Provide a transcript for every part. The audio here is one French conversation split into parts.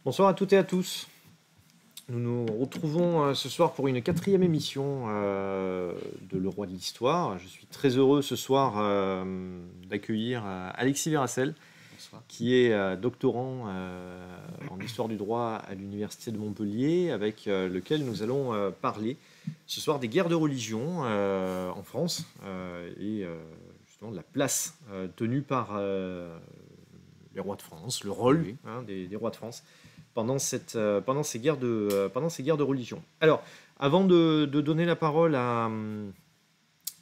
Bonsoir à toutes et à tous. Nous nous retrouvons ce soir pour une 4e émission de Le Roi de l'Histoire. Je suis très heureux ce soir d'accueillir Alexis Verracel, qui est doctorant en histoire du droit à l'Université de Montpellier, avec lequel nous allons parler ce soir des guerres de religion en France et justement de la place tenue par les rois de France, le rôle des rois de France pendant ces guerres de religion. Alors, avant de donner la parole à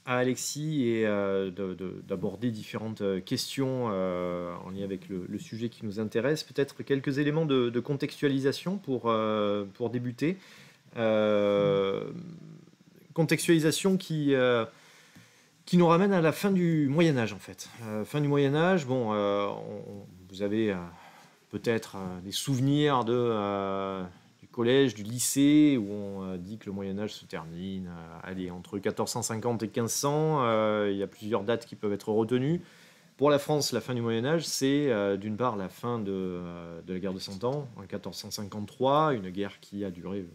Alexis et d'aborder différentes questions en lien avec le sujet qui nous intéresse, peut-être quelques éléments de contextualisation pour débuter. Contextualisation qui nous ramène à la fin du Moyen-Âge, en fait. Fin du Moyen-Âge, bon, vous avez peut-être des souvenirs du collège, du lycée, où on dit que le Moyen-Âge se termine entre 1450 et 1500. Il y a plusieurs dates qui peuvent être retenues. Pour la France, la fin du Moyen-Âge, c'est d'une part la fin de la guerre de Cent Ans, en 1453, une guerre qui a duré,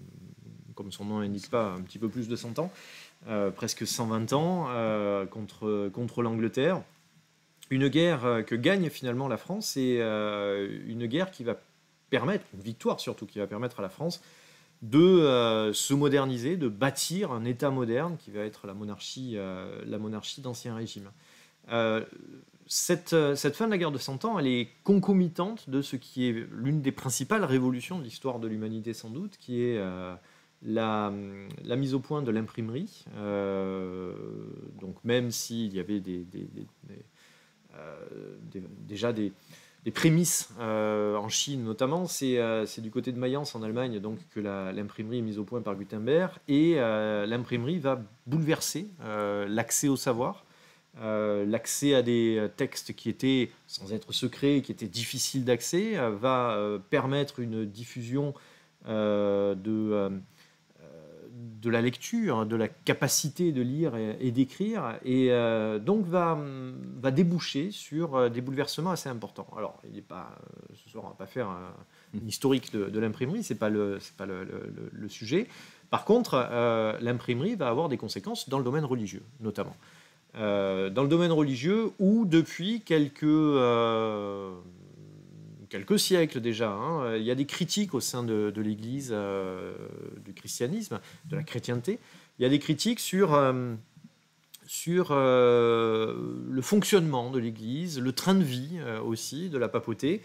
comme son nom l'indique pas, un petit peu plus de 100 ans, presque 120 ans, contre l'Angleterre. Une guerre que gagne finalement la France et une guerre qui va permettre, une victoire surtout, qui va permettre à la France de se moderniser, de bâtir un État moderne qui va être la monarchie d'Ancien Régime. Cette fin de la guerre de Cent Ans, elle est concomitante de ce qui est l'une des principales révolutions de l'histoire de l'humanité sans doute, qui est la mise au point de l'imprimerie. Donc même s'il y avait déjà des prémices en Chine notamment, c'est du côté de Mayence en Allemagne donc que l'imprimerie est mise au point par Gutenberg, et l'imprimerie va bouleverser l'accès au savoir, l'accès à des textes qui étaient, sans être secrets, qui étaient difficiles d'accès, va permettre une diffusion de la lecture, de la capacité de lire et d'écrire, et donc va déboucher sur des bouleversements assez importants. Alors, ce soir, on ne va pas faire une historique de l'imprimerie, ce n'est pas le sujet. Par contre, l'imprimerie va avoir des conséquences dans le domaine religieux, notamment. Dans le domaine religieux, où depuis quelques siècles déjà, il y a des critiques au sein de l'Église, du christianisme, de la chrétienté. Il y a des critiques sur le fonctionnement de l'Église, le train de vie aussi de la papauté,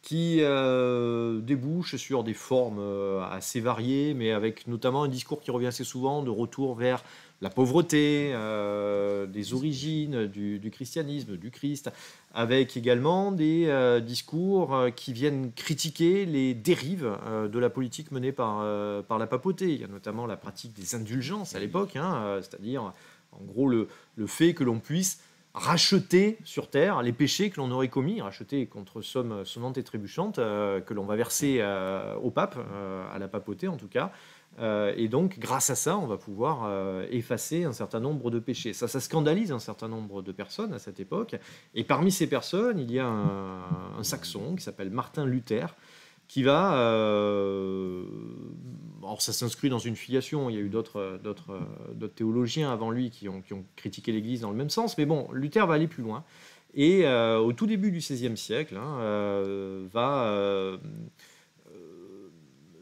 qui débouche sur des formes assez variées, mais avec notamment un discours qui revient assez souvent de retour vers la pauvreté, des origines du christianisme, du Christ, avec également des discours qui viennent critiquer les dérives de la politique menée par la papauté. Il y a notamment la pratique des indulgences à l'époque, c'est-à-dire en gros le fait que l'on puisse racheter sur terre les péchés que l'on aurait commis, racheter contre somme sonnante et trébuchante, que l'on va verser au pape, à la papauté en tout cas. Et donc, grâce à ça, on va pouvoir effacer un certain nombre de péchés. Ça scandalise un certain nombre de personnes à cette époque. Et parmi ces personnes, il y a un saxon qui s'appelle Martin Luther, qui va... alors, ça s'inscrit dans une filiation. Il y a eu d'autres théologiens avant lui qui ont critiqué l'Église dans le même sens. Mais bon, Luther va aller plus loin. Et au tout début du XVIe siècle, va...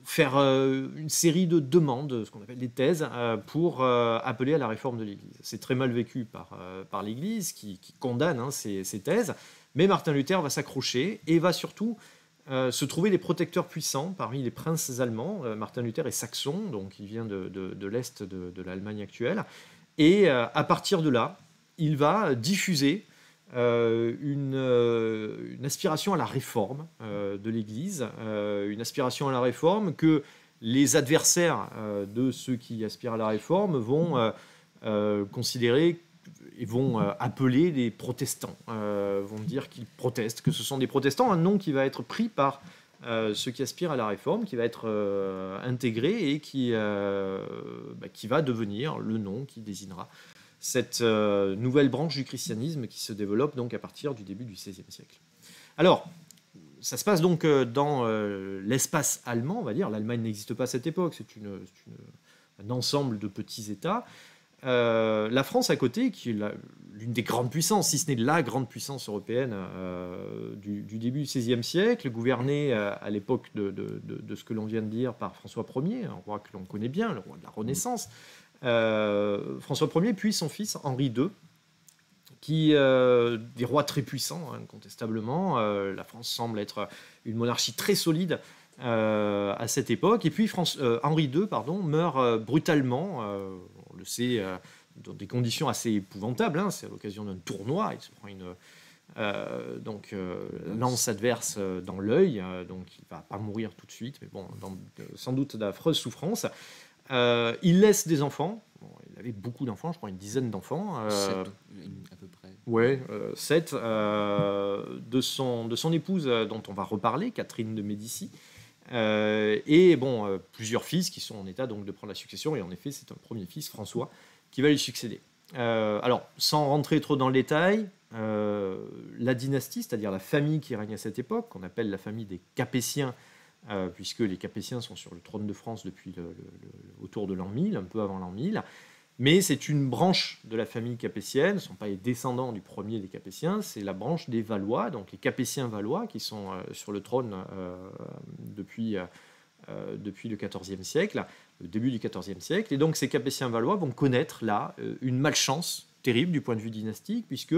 faire une série de demandes, ce qu'on appelle des thèses, pour appeler à la réforme de l'Église. C'est très mal vécu par l'Église, qui condamne ces thèses, mais Martin Luther va s'accrocher et va surtout se trouver des protecteurs puissants parmi les princes allemands. Martin Luther est saxon, donc il vient de l'Est de l'Allemagne actuelle, et à partir de là, il va diffuser une aspiration à la réforme de l'Église, une aspiration à la réforme que les adversaires de ceux qui aspirent à la réforme vont considérer et vont appeler des protestants, vont dire qu'ils protestent, que ce sont des protestants, un nom qui va être pris par ceux qui aspirent à la réforme, qui va être intégré et qui va devenir le nom qui désignera cette nouvelle branche du christianisme qui se développe donc à partir du début du XVIe siècle. Alors, ça se passe donc dans l'espace allemand, on va dire. L'Allemagne n'existe pas à cette époque, c'est un ensemble de petits États. La France à côté, qui est l'une des grandes puissances, si ce n'est la grande puissance européenne du début du XVIe siècle, gouvernée à l'époque de ce que l'on vient de dire par François Ier, un roi que l'on connaît bien, le roi de la Renaissance. François Ier, puis son fils Henri II, des rois très puissants, incontestablement. La France semble être une monarchie très solide à cette époque. Et puis Henri II meurt brutalement, on le sait, dans des conditions assez épouvantables. C'est à l'occasion d'un tournoi. Il se prend une lance adverse dans l'œil. Donc il ne va pas mourir tout de suite, mais bon, sans doute d'affreuses souffrances. Il laisse des enfants. Bon, il avait beaucoup d'enfants, je crois une dizaine d'enfants. 7 à peu près. Ouais, 7. De son épouse, dont on va reparler, Catherine de Médicis. Et bon, plusieurs fils qui sont en état donc de prendre la succession. Et en effet, c'est un premier fils, François, qui va lui succéder. Alors, sans rentrer trop dans le détail, la dynastie, c'est-à-dire la famille qui règne à cette époque, qu'on appelle la famille des Capétiens, puisque les Capétiens sont sur le trône de France depuis autour de l'an 1000, un peu avant l'an 1000. Mais c'est une branche de la famille capétienne, ce ne sont pas les descendants du premier des Capétiens, c'est la branche des Valois, donc les Capétiens valois qui sont sur le trône depuis le XIVe siècle, le début du XIVe siècle. Et donc ces Capétiens valois vont connaître là une malchance terrible du point de vue dynastique, puisque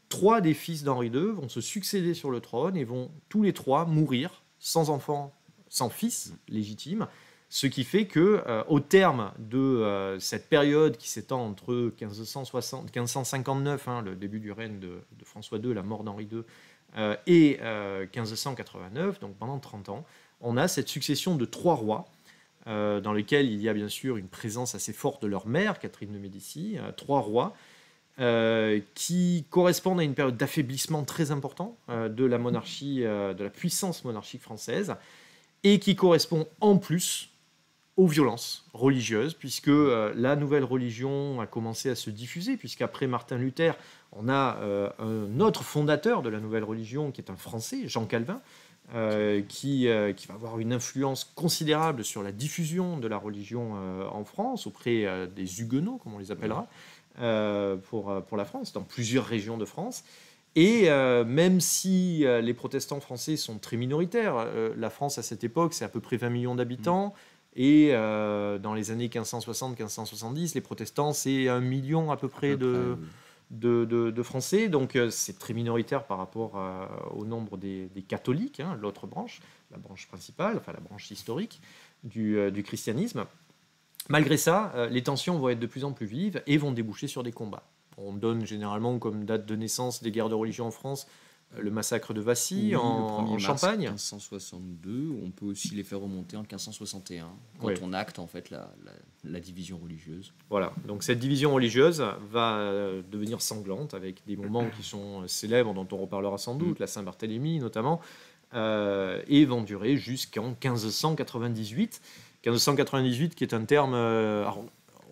3 des fils d'Henri II vont se succéder sur le trône et vont tous les 3 mourir sans enfants, sans fils légitimes. Ce qui fait que, au terme de cette période qui s'étend entre 1559, le début du règne de François II, la mort d'Henri II, et 1589, donc pendant 30 ans, on a cette succession de 3 rois, dans lesquels il y a bien sûr une présence assez forte de leur mère, Catherine de Médicis, 3 rois, qui correspondent à une période d'affaiblissement très important de la monarchie, de la puissance monarchique française, et qui correspond en plus aux violences religieuses, puisque la nouvelle religion a commencé à se diffuser, puisqu'après Martin Luther, on a un autre fondateur de la nouvelle religion, qui est un Français, Jean Calvin, qui va avoir une influence considérable sur la diffusion de la religion en France, auprès des Huguenots, comme on les appellera, pour la France, dans plusieurs régions de France. Et même si les protestants français sont très minoritaires, la France à cette époque, c'est à peu près 20 millions d'habitants, et dans les années 1560-1570, les protestants, c'est 1 million à peu près de Français. Donc c'est très minoritaire par rapport au nombre des catholiques, l'autre branche, la branche principale, enfin la branche historique du christianisme. Malgré ça, les tensions vont être de plus en plus vives et vont déboucher sur des combats. On donne généralement comme date de naissance des guerres de religion en France le massacre de Vassy en Champagne. 1562, on peut aussi les faire remonter en 1561, quand on acte en fait la division religieuse. Voilà, donc cette division religieuse va devenir sanglante avec des moments qui sont célèbres, dont on reparlera sans doute, la Saint-Barthélemy notamment, et vont durer jusqu'en 1598. 1598 qui est un terme...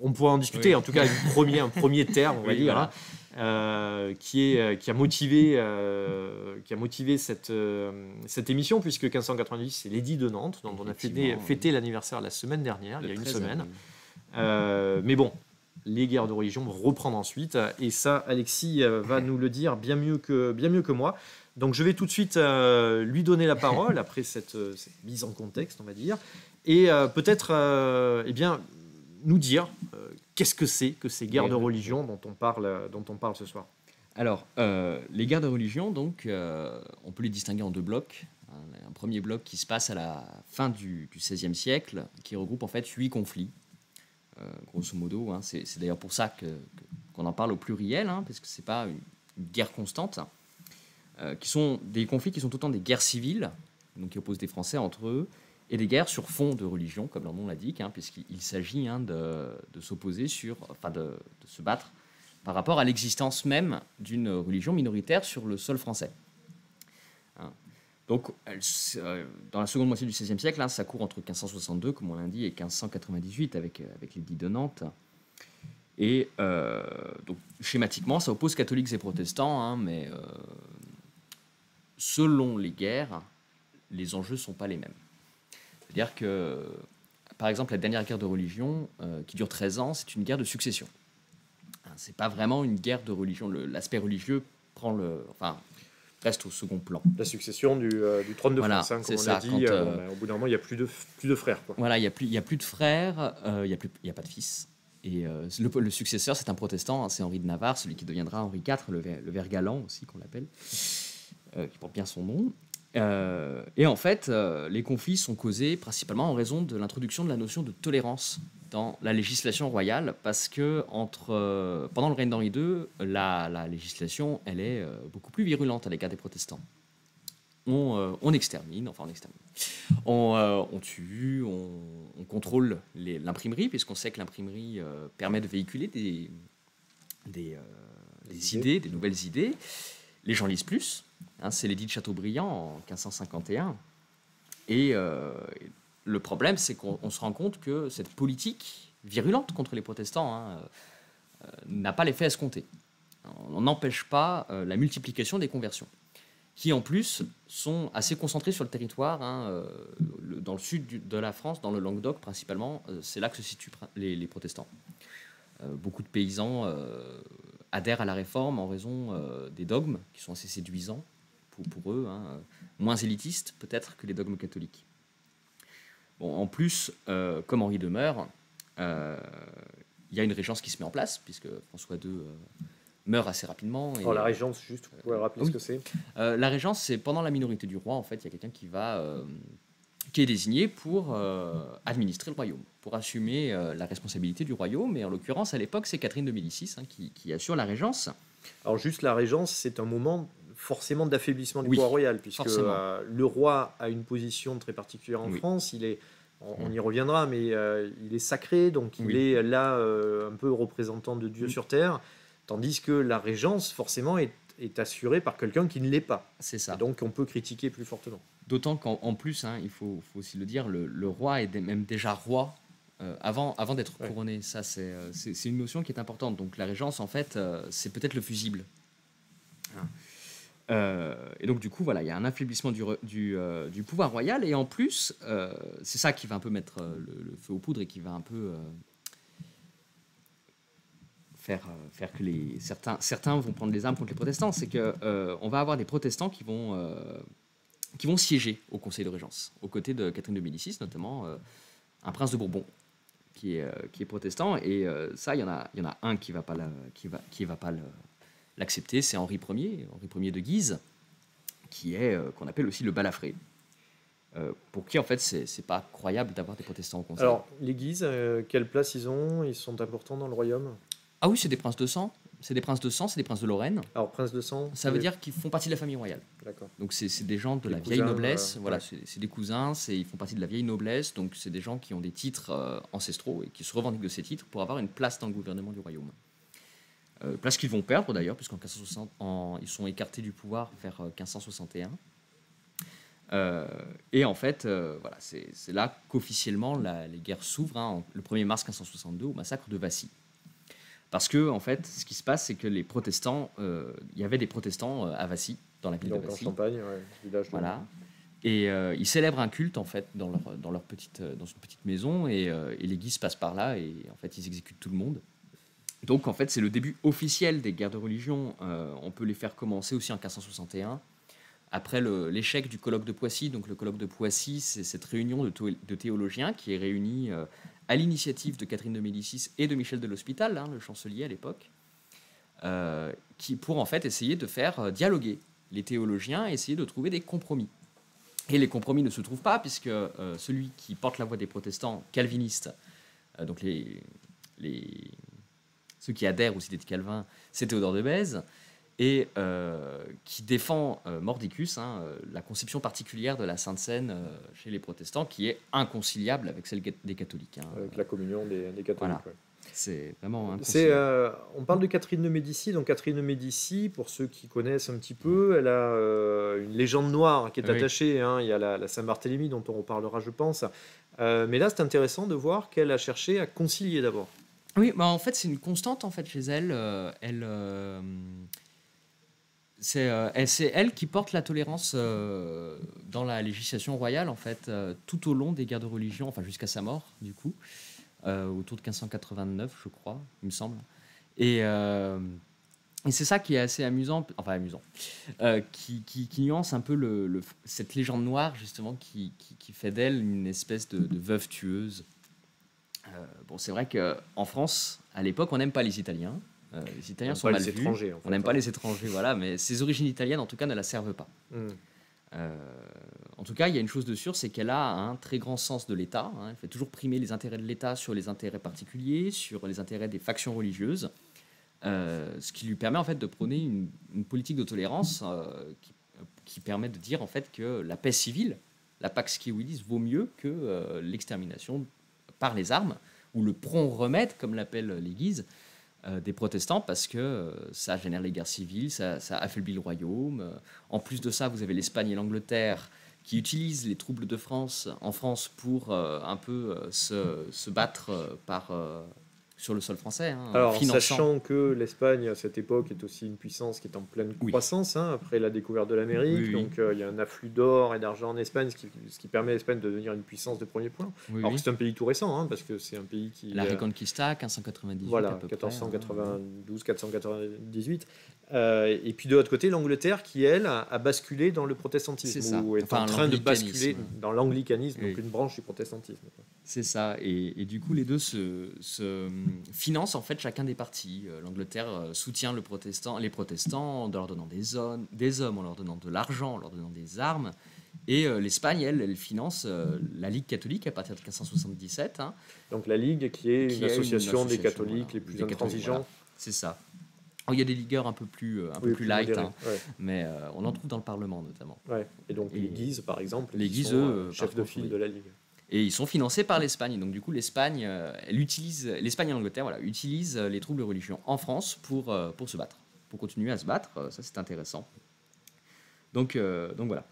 on pourrait en discuter, en tout cas un premier terme, on va dire, voilà. Qui a motivé cette émission, puisque 1598, c'est l'édit de Nantes, dont on a fêté l'anniversaire la semaine dernière, il y a une semaine. Mais bon, les guerres de religion vont reprendre ensuite, et ça, Alexis va nous le dire bien mieux que moi. Donc je vais tout de suite lui donner la parole, après cette mise en contexte, on va dire, et peut-être nous dire qu'est-ce que c'est que ces guerres de religion dont on parle ce soir. Alors, les guerres de religion, donc, on peut les distinguer en 2 blocs. Un premier bloc qui se passe à la fin du XVIe siècle, qui regroupe en fait 8 conflits, grosso modo. C'est d'ailleurs pour ça qu'on en parle au pluriel, parce que c'est pas une guerre constante, qui sont des conflits qui sont autant des guerres civiles, donc qui opposent des Français entre eux, et des guerres sur fond de religion, comme leur nom l'indique, puisqu'il s'agit de s'opposer de se battre par rapport à l'existence même d'une religion minoritaire sur le sol français. Donc, dans la seconde moitié du XVIe siècle, ça court entre 1562, comme on l'a dit, et 1598 avec l'édit de Nantes. Et donc, schématiquement, ça oppose catholiques et protestants, mais selon les guerres, les enjeux ne sont pas les mêmes. C'est-à-dire que, par exemple, la dernière guerre de religion, qui dure 13 ans, c'est une guerre de succession. Ce n'est pas vraiment une guerre de religion. L'aspect religieux reste au second plan. La succession du trône de France, comme on l'a dit. Au bout d'un moment, il n'y a plus de frères. Quoi. Voilà, il n'y a plus de frères, il n'y a pas de fils. Et le successeur, c'est un protestant, c'est Henri de Navarre, celui qui deviendra Henri IV, le Vert galant aussi, qu'on l'appelle, qui porte bien son nom. Et en fait, les conflits sont causés principalement en raison de l'introduction de la notion de tolérance dans la législation royale, parce que pendant le règne d'Henri II, la législation, elle est beaucoup plus virulente à l'égard des protestants. On extermine, on tue, on contrôle l'imprimerie, puisqu'on sait que l'imprimerie permet de véhiculer des idées, des nouvelles idées. Les gens lisent plus, c'est l'édit de Chateaubriand en 1551. Et le problème, c'est qu'on se rend compte que cette politique virulente contre les protestants n'a pas l'effet escompté. On n'empêche pas la multiplication des conversions, qui en plus sont assez concentrés sur le territoire, dans le sud de la France, dans le Languedoc principalement, c'est là que se situent les protestants. Beaucoup de paysans adhèrent à la réforme en raison des dogmes qui sont assez séduisants pour eux, moins élitistes peut-être que les dogmes catholiques. Bon, en plus, comme Henri II meurt, il y a une régence qui se met en place, puisque François II meurt assez rapidement. Et, la régence, juste, vous pouvez rappeler ce que c'est? La régence, c'est pendant la minorité du roi, en fait, il y a quelqu'un qui est désigné pour administrer le royaume, pour assumer la responsabilité du royaume. Et en l'occurrence, à l'époque, c'est Catherine de Médicis qui assure la régence. Alors juste la régence, c'est un moment forcément d'affaiblissement du pouvoir royal, puisque le roi a une position très particulière en France. On y reviendra, mais il est sacré, donc il est là un peu représentant de Dieu sur terre. Tandis que la régence, forcément, est assurée par quelqu'un qui ne l'est pas. C'est ça. Et donc, on peut critiquer plus fortement. D'autant qu'en plus, il faut aussi le dire, le roi est même déjà roi avant d'être couronné. Ça, c'est une notion qui est importante. Donc, la régence, en fait, c'est peut-être le fusible. Et donc, du coup, voilà, il y a un affaiblissement du pouvoir royal. Et en plus, c'est ça qui va un peu mettre le feu aux poudres et qui va un peu... faire que certains vont prendre les armes contre les protestants, c'est qu'on va avoir des protestants qui vont siéger au Conseil de Régence, aux côtés de Catherine de Médicis, notamment un prince de Bourbon qui est protestant. Et ça, il y en a un qui va pas l'accepter, c'est Henri Ier de Guise, qu'on appelle aussi le balafré. Pour qui, en fait, c'est pas croyable d'avoir des protestants au Conseil. Alors, les Guises, quelle place ils ont? Ils sont importants dans le royaume? Ah oui, c'est des princes de sang. C'est des princes de Lorraine. Alors, princes de sang, ça veut dire qu'ils font partie de la famille royale. D'accord. Donc, c'est des gens de la vieille noblesse. Voilà, c'est des cousins, ils font partie de la vieille noblesse. Donc, c'est des gens qui ont des titres ancestraux et qui se revendiquent de ces titres pour avoir une place dans le gouvernement du royaume. Place qu'ils vont perdre d'ailleurs, puisqu'en 1560, ils sont écartés du pouvoir vers 1561. Et en fait, voilà, c'est là qu'officiellement les guerres s'ouvrent, le 1er mars 1562 au massacre de Vassy. Parce que, en fait, ce qui se passe, c'est que les protestants, il y avait des protestants à Vassy, dans la ville de Vassy. En Champagne, village. Voilà. Et ils célèbrent un culte, en fait, dans une petite maison, et les Guises passent par là, et en fait, ils exécutent tout le monde. Donc, en fait, c'est le début officiel des guerres de religion. On peut les faire commencer aussi en 1561, après l'échec du colloque de Poissy. Donc, le colloque de Poissy, c'est cette réunion de théologiens qui est réunie à l'initiative de Catherine de Médicis et de Michel de l'Hospital, le chancelier à l'époque, pour en fait essayer de faire dialoguer les théologiens et essayer de trouver des compromis. Et les compromis ne se trouvent pas, puisque celui qui porte la voix des protestants calvinistes, donc ceux qui adhèrent aux idées de Calvin, c'est Théodore de Bèze, et qui défend mordicus, la conception particulière de la Sainte Seine chez les protestants, qui est inconciliable avec celle des catholiques. Avec la communion des catholiques. Voilà. Ouais. C'est vraiment inconciliable. On parle de Catherine de Médicis. Donc Catherine de Médicis, pour ceux qui connaissent un petit peu, elle a une légende noire qui est attachée. Il y a la Saint-Barthélemy, dont on reparlera, je pense. Mais là, c'est intéressant de voir qu'elle a cherché à concilier d'abord. Oui, en fait, c'est une constante en fait, chez elle. c'est elle qui porte la tolérance dans la législation royale, en fait, tout au long des guerres de religion, enfin jusqu'à sa mort, du coup, autour de 1589, je crois, il me semble. Et, euh, et c'est ça qui est assez amusant, enfin amusant, qui nuance un peu cette légende noire, justement, qui fait d'elle une espèce de veuve tueuse. Bon, c'est vrai qu'en France, à l'époque, on n'aime pas les Italiens. Les Italiens sont mal vus. Étrangers, en fait, On n'aime pas les étrangers, voilà, mais ses origines italiennes, en tout cas, ne la servent pas. Mm. En tout cas, il y a une chose de sûre, c'est qu'elle a un très grand sens de l'État. Elle fait toujours primer les intérêts de l'État sur les intérêts particuliers, sur les intérêts des factions religieuses, ce qui lui permet en fait de prôner une politique de tolérance qui permet de dire en fait que la paix civile, la Pax Civilis, vaut mieux que l'extermination par les armes ou le prompt remède, comme l'appelle l'Église, des protestants, parce que ça génère les guerres civiles, ça affaiblit le royaume. En plus de ça, vous avez l'Espagne et l'Angleterre qui utilisent les troubles de France en France pour un peu se battre sur le sol français. Alors, finançant. sachant que l'Espagne, à cette époque, est aussi une puissance qui est en pleine croissance, après la découverte de l'Amérique. Oui. Donc, il y a un afflux d'or et d'argent en Espagne, ce qui permet à l'Espagne de devenir une puissance de premier plan. Alors que c'est un pays tout récent, parce que c'est un pays qui... La Reconquista, 1598 voilà, à peu 1492, 498. Et puis de l'autre côté, l'Angleterre qui, elle, a basculé dans le protestantisme, C'est ça. ou est en train de basculer dans l'anglicanisme, donc une branche du protestantisme. C'est ça, et du coup les deux se financent en fait chacun des partis. L'Angleterre soutient les protestants en leur donnant des hommes, en leur donnant de l'argent, en leur donnant des armes, et l'Espagne, elle finance la Ligue catholique à partir de 1577. Donc la Ligue qui est une association des catholiques, voilà, les plus intransigeants. Voilà. C'est ça. Alors, il y a des ligueurs un peu plus light, modérés, mais on en trouve dans le Parlement notamment. Ouais. Et donc l'Église, par exemple, l'Église, chef de file de la Ligue. Et ils sont financés par l'Espagne. Donc du coup, l'Espagne et l'Angleterre utilisent les troubles de religion en France pour se battre, pour continuer à se battre. Ça, c'est intéressant. Donc voilà.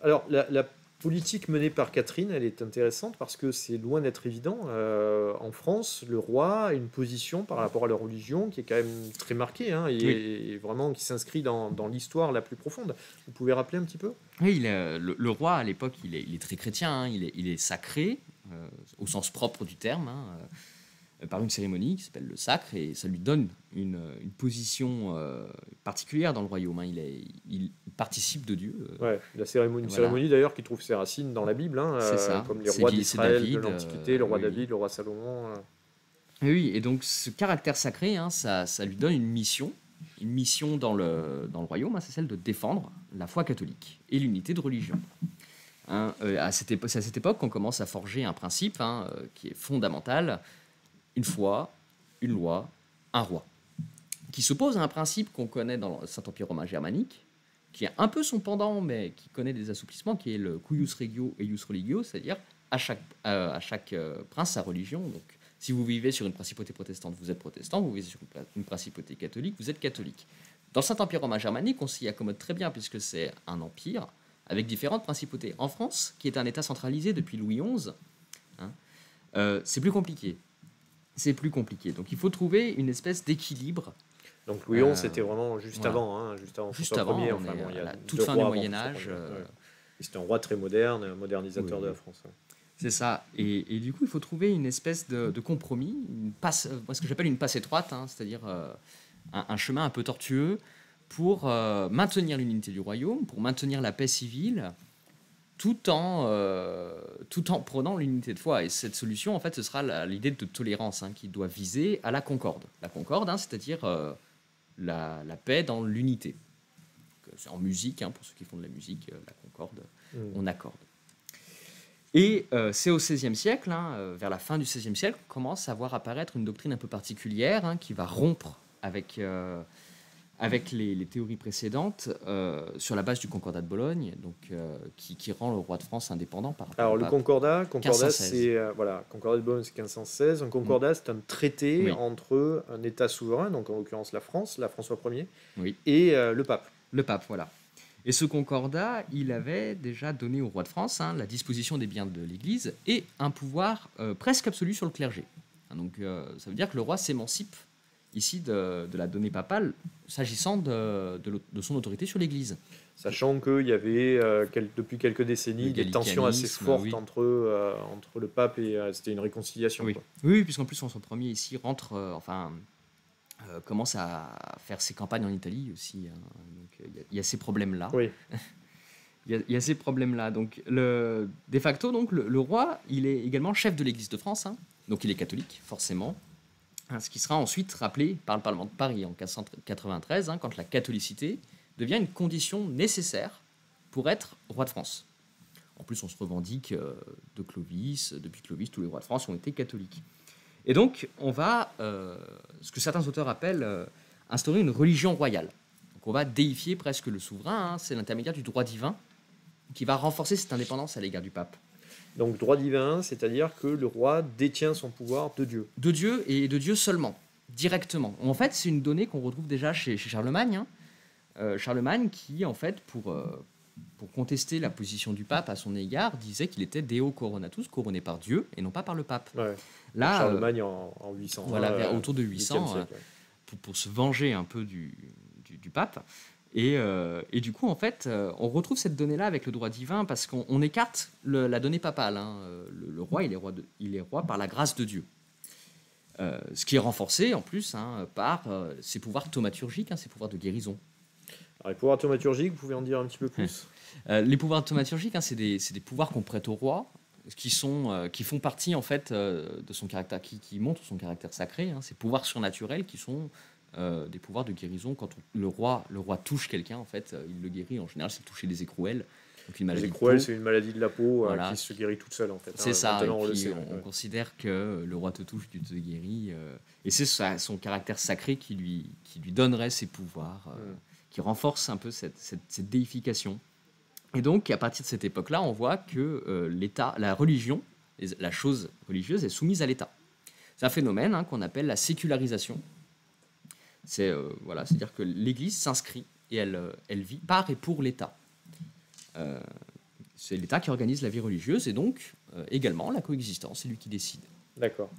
Alors, la politique menée par Catherine, elle est intéressante parce que c'est loin d'être évident. En France, le roi a une position par rapport à la religion qui est quand même très marquée, et vraiment qui s'inscrit dans l'histoire la plus profonde. Vous pouvez rappeler un petit peu ? Oui, le roi, à l'époque, il est très chrétien, il est sacré, au sens propre du terme, par une cérémonie qui s'appelle le sacre, et ça lui donne une position particulière dans le royaume. Il participe de Dieu. La cérémonie d'ailleurs qui trouve ses racines dans la Bible, comme les rois d'Israël de l'Antiquité, le roi David, le roi Salomon. Et oui, et donc ce caractère sacré, ça lui donne une mission dans le royaume, c'est celle de défendre la foi catholique et l'unité de religion. C'est à cette époque qu'on commence à forger un principe qui est fondamental: une foi, une loi, un roi, qui s'oppose à un principe qu'on connaît dans le Saint-Empire romain germanique, qui est un peu son pendant, mais qui connaît des assouplissements, qui est le cuius regio et ius religio, c'est-à-dire à chaque prince sa religion. Donc, si vous vivez sur une principauté protestante, vous êtes protestant. Vous vivez sur une principauté catholique, vous êtes catholique. Dans le Saint-Empire romain germanique, on s'y accommode très bien, puisque c'est un empire avec différentes principautés. En France, qui est un État centralisé depuis Louis XI, c'est plus compliqué. Donc il faut trouver une espèce d'équilibre. Donc Louis XI, c'était vraiment juste avant François Ier. Il y a la toute fin du Moyen-Âge. C'était un roi très moderne, un modernisateur de la France. C'est ça. Et du coup, il faut trouver une espèce de compromis, ce que j'appelle une passe étroite, c'est-à-dire un chemin un peu tortueux pour maintenir l'unité du royaume, pour maintenir la paix civile, tout en prônant l'unité de foi. Et cette solution, en fait, ce sera l'idée de tolérance qui doit viser à la concorde. La concorde, c'est-à-dire la paix dans l'unité. En musique, pour ceux qui font de la musique, la concorde, on accorde. Et c'est au XVIe siècle, vers la fin du XVIe siècle, qu'on commence à voir apparaître une doctrine un peu particulière qui va rompre avec les théories précédentes sur la base du Concordat de Bologne, donc, qui rend le roi de France indépendant par rapport au pape. Le Concordat c'est Concordat de Bologne, c'est 1516. Un Concordat, c'est un traité entre un État souverain, donc en l'occurrence la France, François Ier, et le pape. Le pape, voilà. Et ce concordat, il avait déjà donné au roi de France la disposition des biens de l'Église et un pouvoir presque absolu sur le clergé. Donc ça veut dire que le roi s'émancipe ici de la donnée papale s'agissant de son autorité sur l'Église. Sachant qu'il y avait depuis quelques décennies des tensions assez fortes entre le pape et c'était une réconciliation. Oui, quoi. Oui, puisqu'en plus François Ier ici commence à faire ses campagnes en Italie aussi. Hein. Donc il y a ces problèmes-là. Oui. Il y a ces problèmes-là. Donc de facto, donc, le roi, il est également chef de l'Église de France. Hein. Donc il est catholique, forcément. Ce qui sera ensuite rappelé par le Parlement de Paris en 1593, quand la catholicité devient une condition nécessaire pour être roi de France. En plus, on se revendique de Clovis. Depuis Clovis, tous les rois de France ont été catholiques. Et donc, on va, ce que certains auteurs appellent, instaurer une religion royale. Donc, on va déifier presque le souverain. C'est l'intermédiaire du droit divin qui va renforcer cette indépendance à l'égard du pape. Donc, droit divin, c'est-à-dire que le roi détient son pouvoir de Dieu. De Dieu et de Dieu seulement, directement. En fait, c'est une donnée qu'on retrouve déjà chez Charlemagne. Charlemagne qui, en fait, pour contester la position du pape à son égard, disait qu'il était Deo coronatus, couronné par Dieu et non pas par le pape. Ouais. Là, Charlemagne en 800. Voilà, autour de 800, siècle, pour se venger un peu du pape. Et du coup, en fait, on retrouve cette donnée-là avec le droit divin parce qu'on écarte la donnée papale. Hein. Le roi, il est roi par la grâce de Dieu. Ce qui est renforcé, en plus, par ses pouvoirs thaumaturgiques, ses pouvoirs de guérison. Alors, les pouvoirs thaumaturgiques, vous pouvez en dire un petit peu plus? Les pouvoirs thaumaturgiques, c'est des pouvoirs qu'on prête au roi, qui font partie en fait de son caractère, qui montrent son caractère sacré. Ces pouvoirs surnaturels qui sont des pouvoirs de guérison. Quand le roi touche quelqu'un, en fait, il le guérit. En général, c'est toucher les écrouelles. Donc les écrouelles, c'est une maladie de la peau qui se guérit toute seule, en fait. C'est ça. On considère que le roi te touche, tu te guéris. Et c'est son caractère sacré qui lui donnerait ses pouvoirs. Qui renforce un peu cette déification. Et donc, à partir de cette époque-là, on voit que l'État, la religion, la chose religieuse est soumise à l'État. C'est un phénomène qu'on appelle la sécularisation. C'est-à-dire que l'Église s'inscrit et elle vit par et pour l'État. C'est l'État qui organise la vie religieuse et donc également la coexistence, c'est lui qui décide. D'accord.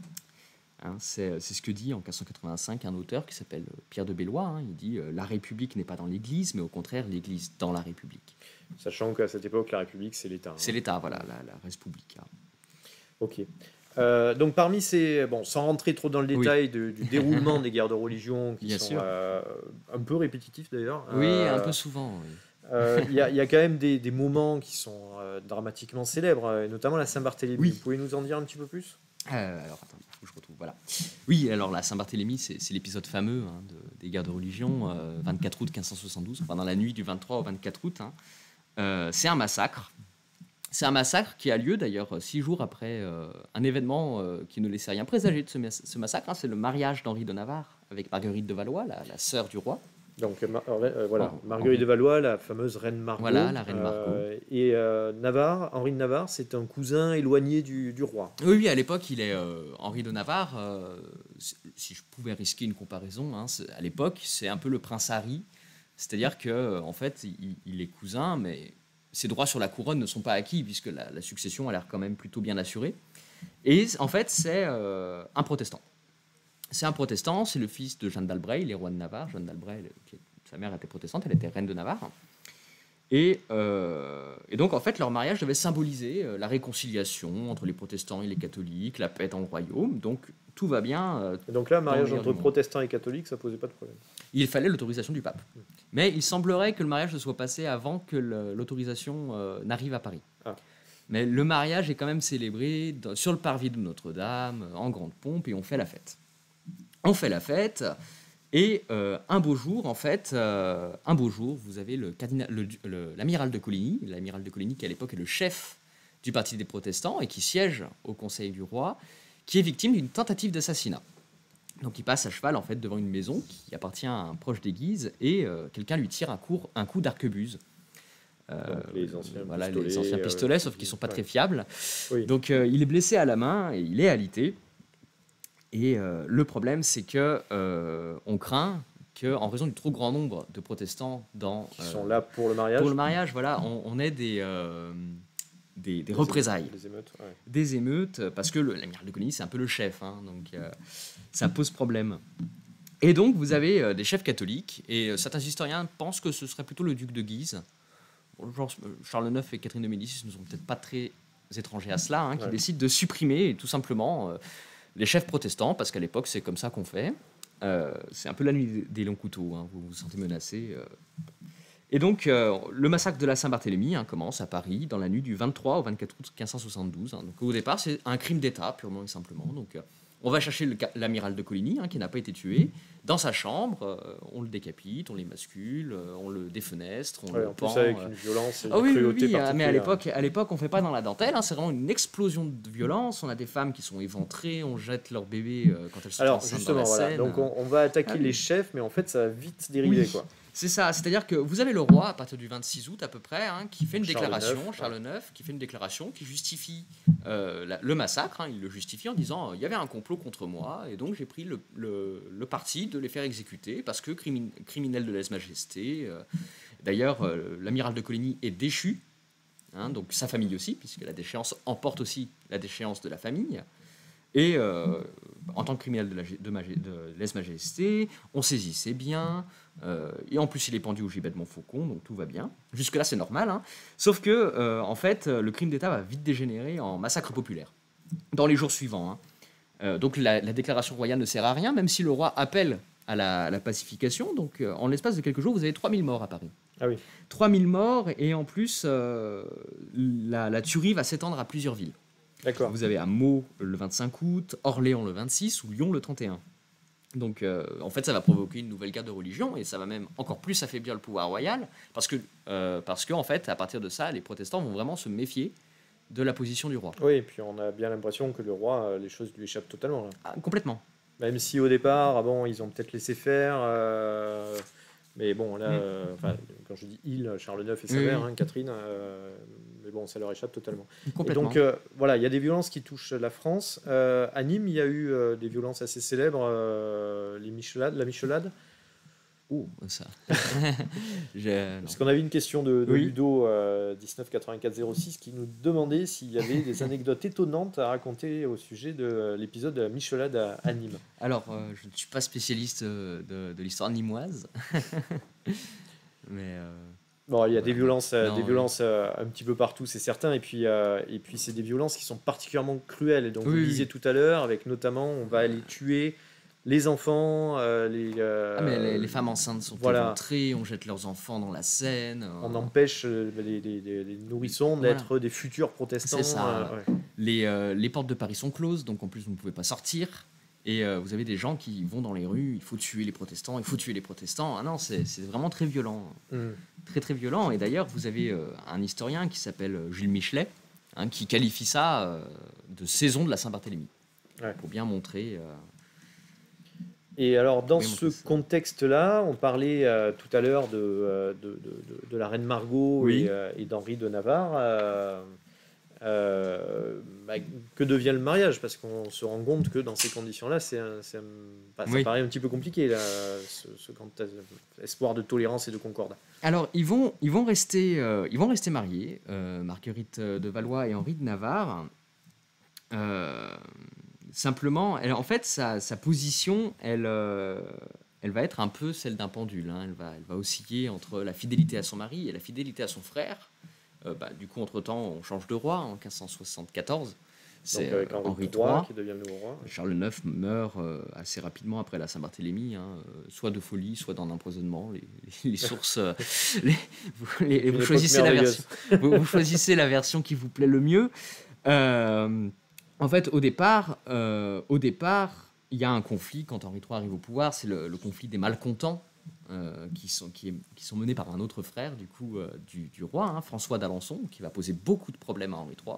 C'est ce que dit en 1585 un auteur qui s'appelle Pierre de Bellois. Il dit « La République n'est pas dans l'Église, mais au contraire, l'Église dans la République ». Sachant qu'à cette époque, la République, c'est l'État. C'est l'État, voilà, la Respublica. Ok. Donc parmi ces... Bon, sans rentrer trop dans le détail du déroulement des guerres de religion, qui sont un peu répétitifs d'ailleurs. Oui, un peu souvent, oui. Il y a quand même des moments qui sont dramatiquement célèbres, notamment la Saint-Barthélemy. Oui. Vous pouvez nous en dire un petit peu plus? Alors, attends, il faut que je retrouve. Voilà. Oui, alors la Saint-Barthélemy, c'est l'épisode fameux des guerres de religion, 24 août 1572, dans la nuit du 23 au 24 août. C'est un massacre. C'est un massacre qui a lieu d'ailleurs 6 jours après un événement qui ne laissait rien présager de ce massacre. C'est le mariage d'Henri de Navarre avec Marguerite de Valois, la sœur du roi. Donc Marguerite de Valois, la fameuse reine Margot. Voilà, la reine Margot. Et Henri de Navarre, c'est un cousin éloigné du roi. Oui, à l'époque, il est Henri de Navarre. Si je pouvais risquer une comparaison, à l'époque, c'est un peu le prince Harry. C'est-à-dire que en fait, il est cousin, mais ses droits sur la couronne ne sont pas acquis puisque la succession a l'air quand même plutôt bien assurée. Et en fait, c'est un protestant. C'est un protestant, c'est le fils de Jeanne d'Albret, les rois de Navarre. Jeanne d'Albret, sa mère était protestante, elle était reine de Navarre. Et donc, en fait, leur mariage devait symboliser la réconciliation entre les protestants et les catholiques, la paix dans le royaume. Donc, tout va bien. Et donc là, mariage entre protestants et catholiques, ça posait pas de problème. Il fallait l'autorisation du pape. Mais il semblerait que le mariage ne soit passé avant que l'autorisation n'arrive à Paris. Ah. Mais le mariage est quand même célébré sur le parvis de Notre-Dame, en grande pompe, et on fait la fête. On fait la fête, et un beau jour, vous avez l'amiral de Coligny, qui à l'époque est le chef du parti des protestants et qui siège au conseil du roi, qui est victime d'une tentative d'assassinat. Donc il passe à cheval en fait devant une maison qui appartient à un proche des Guises et quelqu'un lui tire un coup d'arquebuse. Les anciens pistolets, sauf qu'ils ne sont pas très fiables. Oui. Donc il est blessé à la main et il est alité. Et le problème, c'est que on craint qu'en raison du trop grand nombre de protestants qui sont là pour le mariage, voilà, on ait des représailles, des émeutes, parce que l'amiral de Coligny, c'est un peu le chef, donc ça pose problème. Et donc, vous avez des chefs catholiques, et certains historiens pensent que ce serait plutôt le duc de Guise. Bon, genre, Charles IX et Catherine de Médicis ne sont peut-être pas très étrangers à cela, hein, qui décident de supprimer tout simplement les chefs protestants, parce qu'à l'époque, c'est comme ça qu'on fait. C'est un peu la nuit des longs couteaux, hein, vous vous sentez menacé. Et donc, le massacre de la Saint-Barthélemy commence à Paris dans la nuit du 23 au 24 août 1572. Hein. Donc, au départ, c'est un crime d'État, purement et simplement. Donc, on va chercher l'amiral de Coligny, qui n'a pas été tué, dans sa chambre. On le décapite, on l'émascule, on le défenestre, on le en pend. plus avec une violence et une Oui, cruauté particulière. mais à l'époque, on fait pas dans la dentelle. Hein, c'est vraiment une explosion de violence. On a des femmes qui sont éventrées, on jette leur bébé quand elles sont enceintes justement, dans la scène. Donc on va attaquer les chefs, mais en fait ça va vite dériver, quoi. C'est ça, c'est-à-dire que vous avez le roi à partir du 26 août à peu près, qui fait une déclaration, Charles IX, qui fait une déclaration qui justifie le massacre. Il le justifie en disant il y avait un complot contre moi et donc j'ai pris le parti de les faire exécuter parce que criminels de lèse-majesté. D'ailleurs, l'amiral de Coligny est déchu, donc sa famille aussi, puisque la déchéance emporte aussi la déchéance de la famille. Et en tant que criminel de lèse-majesté, on saisit ses biens, et en plus il est pendu au gibet de Montfaucon, donc tout va bien. Jusque-là c'est normal, sauf que en fait le crime d'État va vite dégénérer en massacre populaire dans les jours suivants. Donc la déclaration royale ne sert à rien, même si le roi appelle à la pacification. Donc en l'espace de quelques jours, vous avez 3000 morts à Paris. Ah oui. 3000 morts, et en plus la tuerie va s'étendre à plusieurs villes. D'accord. Vous avez à Meaux le 25 août, Orléans le 26 ou Lyon le 31. Donc en fait ça va provoquer une nouvelle guerre de religion et ça va même encore plus affaiblir le pouvoir royal parce que en fait à partir de ça les protestants vont vraiment se méfier de la position du roi. Oui, et puis on a bien l'impression que le roi, les choses lui échappent totalement. Là. Ah, complètement. Même si au départ, ils ont peut-être laissé faire, mais bon, là, quand je dis il, Charles IX et sa mère, Catherine, mais bon, ça leur échappe totalement. Et donc, voilà, il y a des violences qui touchent la France. À Nîmes, il y a eu des violences assez célèbres, la Michelade. Oh, ça. Parce qu'on avait une question de Ludo 198406 qui nous demandait s'il y avait des anecdotes étonnantes à raconter au sujet de l'épisode de la Michelade à Nîmes. Alors, je ne suis pas spécialiste de l'histoire nîmoise, mais bon, il y a des violences, un petit peu partout, c'est certain, et puis c'est des violences qui sont particulièrement cruelles. Et donc vous disiez tout à l'heure, avec notamment, on va aller tuer les enfants, les femmes enceintes sont éventrées, on jette leurs enfants dans la Seine. On empêche les nourrissons d'être des futurs protestants. C'est ça. Les portes de Paris sont closes, donc en plus vous ne pouvez pas sortir. Et vous avez des gens qui vont dans les rues, il faut tuer les protestants, il faut tuer les protestants. Ah non, c'est vraiment très violent. Très très violent. Et d'ailleurs, vous avez un historien qui s'appelle Jules Michelet, qui qualifie ça de saison de la Saint-Barthélemy. Pour bien montrer... Et alors, dans ce contexte-là, on parlait tout à l'heure de la reine Margot et d'Henri de Navarre. Que devient le mariage? Parce qu'on se rend compte que dans ces conditions-là, ça paraît un petit peu compliqué, là, ce espoir de tolérance et de concorde. Alors, ils vont rester mariés, Marguerite de Valois et Henri de Navarre. Simplement, en fait, sa position, elle va être un peu celle d'un pendule. Elle va osciller entre la fidélité à son mari et la fidélité à son frère. Du coup, entre-temps, on change de roi en 1574. C'est Henri III qui devient le nouveau roi. Charles IX meurt assez rapidement après la Saint-Barthélemy, soit de folie, soit d'un empoisonnement. Les sources, vous choisissez la version. Vous choisissez la version qui vous plaît le mieux. En fait, au départ, il y a un conflit quand Henri III arrive au pouvoir. C'est le conflit des malcontents qui sont menés par un autre frère du roi, François d'Alençon, qui va poser beaucoup de problèmes à Henri III.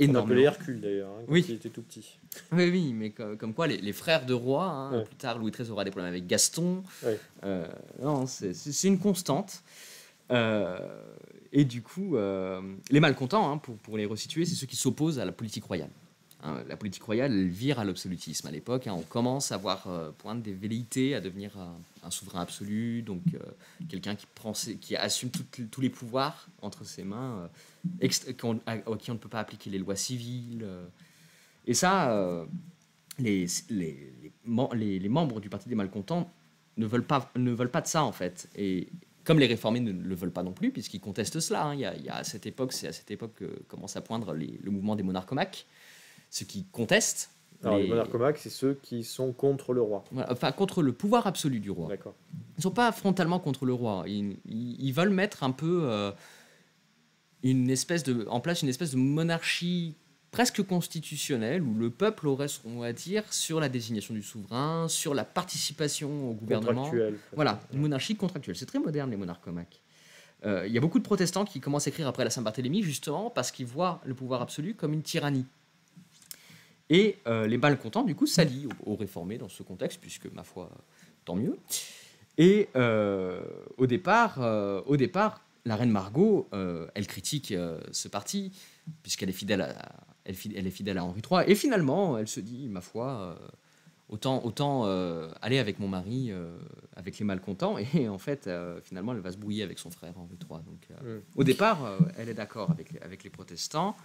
On appelait Hercule d'ailleurs, quand il était tout petit. Oui, mais comme quoi les frères de rois, plus tard Louis XIII aura des problèmes avec Gaston. Non, c'est une constante. Et du coup, les malcontents, pour les resituer, c'est ceux qui s'opposent à la politique royale. La politique royale, elle vire à l'absolutisme à l'époque. On commence à voir poindre des velléités à devenir un souverain absolu, donc quelqu'un qui assume tous les pouvoirs entre ses mains, à qui on ne peut pas appliquer les lois civiles. Et ça, les membres du Parti des malcontents ne veulent pas de ça, en fait. Et comme les réformés ne le veulent pas non plus, puisqu'ils contestent cela. Hein. Il y a à cette époque, c'est à cette époque que commence à poindre le mouvement des monarchomaques, ceux qui contestent. Alors, les monarchomaques, c'est ceux qui sont contre le roi. Voilà, enfin, contre le pouvoir absolu du roi. D'accord. Ils ne sont pas frontalement contre le roi. Ils veulent mettre un peu en place une espèce de monarchie presque constitutionnelle où le peuple aurait son mot à dire sur la désignation du souverain, sur la participation au gouvernement. Contractuelle. Voilà, une monarchie contractuelle. C'est très moderne, les monarchomaques. Il y a beaucoup de protestants qui commencent à écrire après la Saint-Barthélemy, justement parce qu'ils voient le pouvoir absolu comme une tyrannie. Et les malcontents, du coup, s'allient aux réformés dans ce contexte, puisque, ma foi, tant mieux. Et au départ, la reine Margot, elle critique ce parti, puisqu'elle est fidèle à Henri III. Et finalement, elle se dit, ma foi, autant aller avec mon mari, avec les malcontents. Et en fait, finalement, elle va se brouiller avec son frère Henri III. Donc, au départ, elle est d'accord avec les protestants.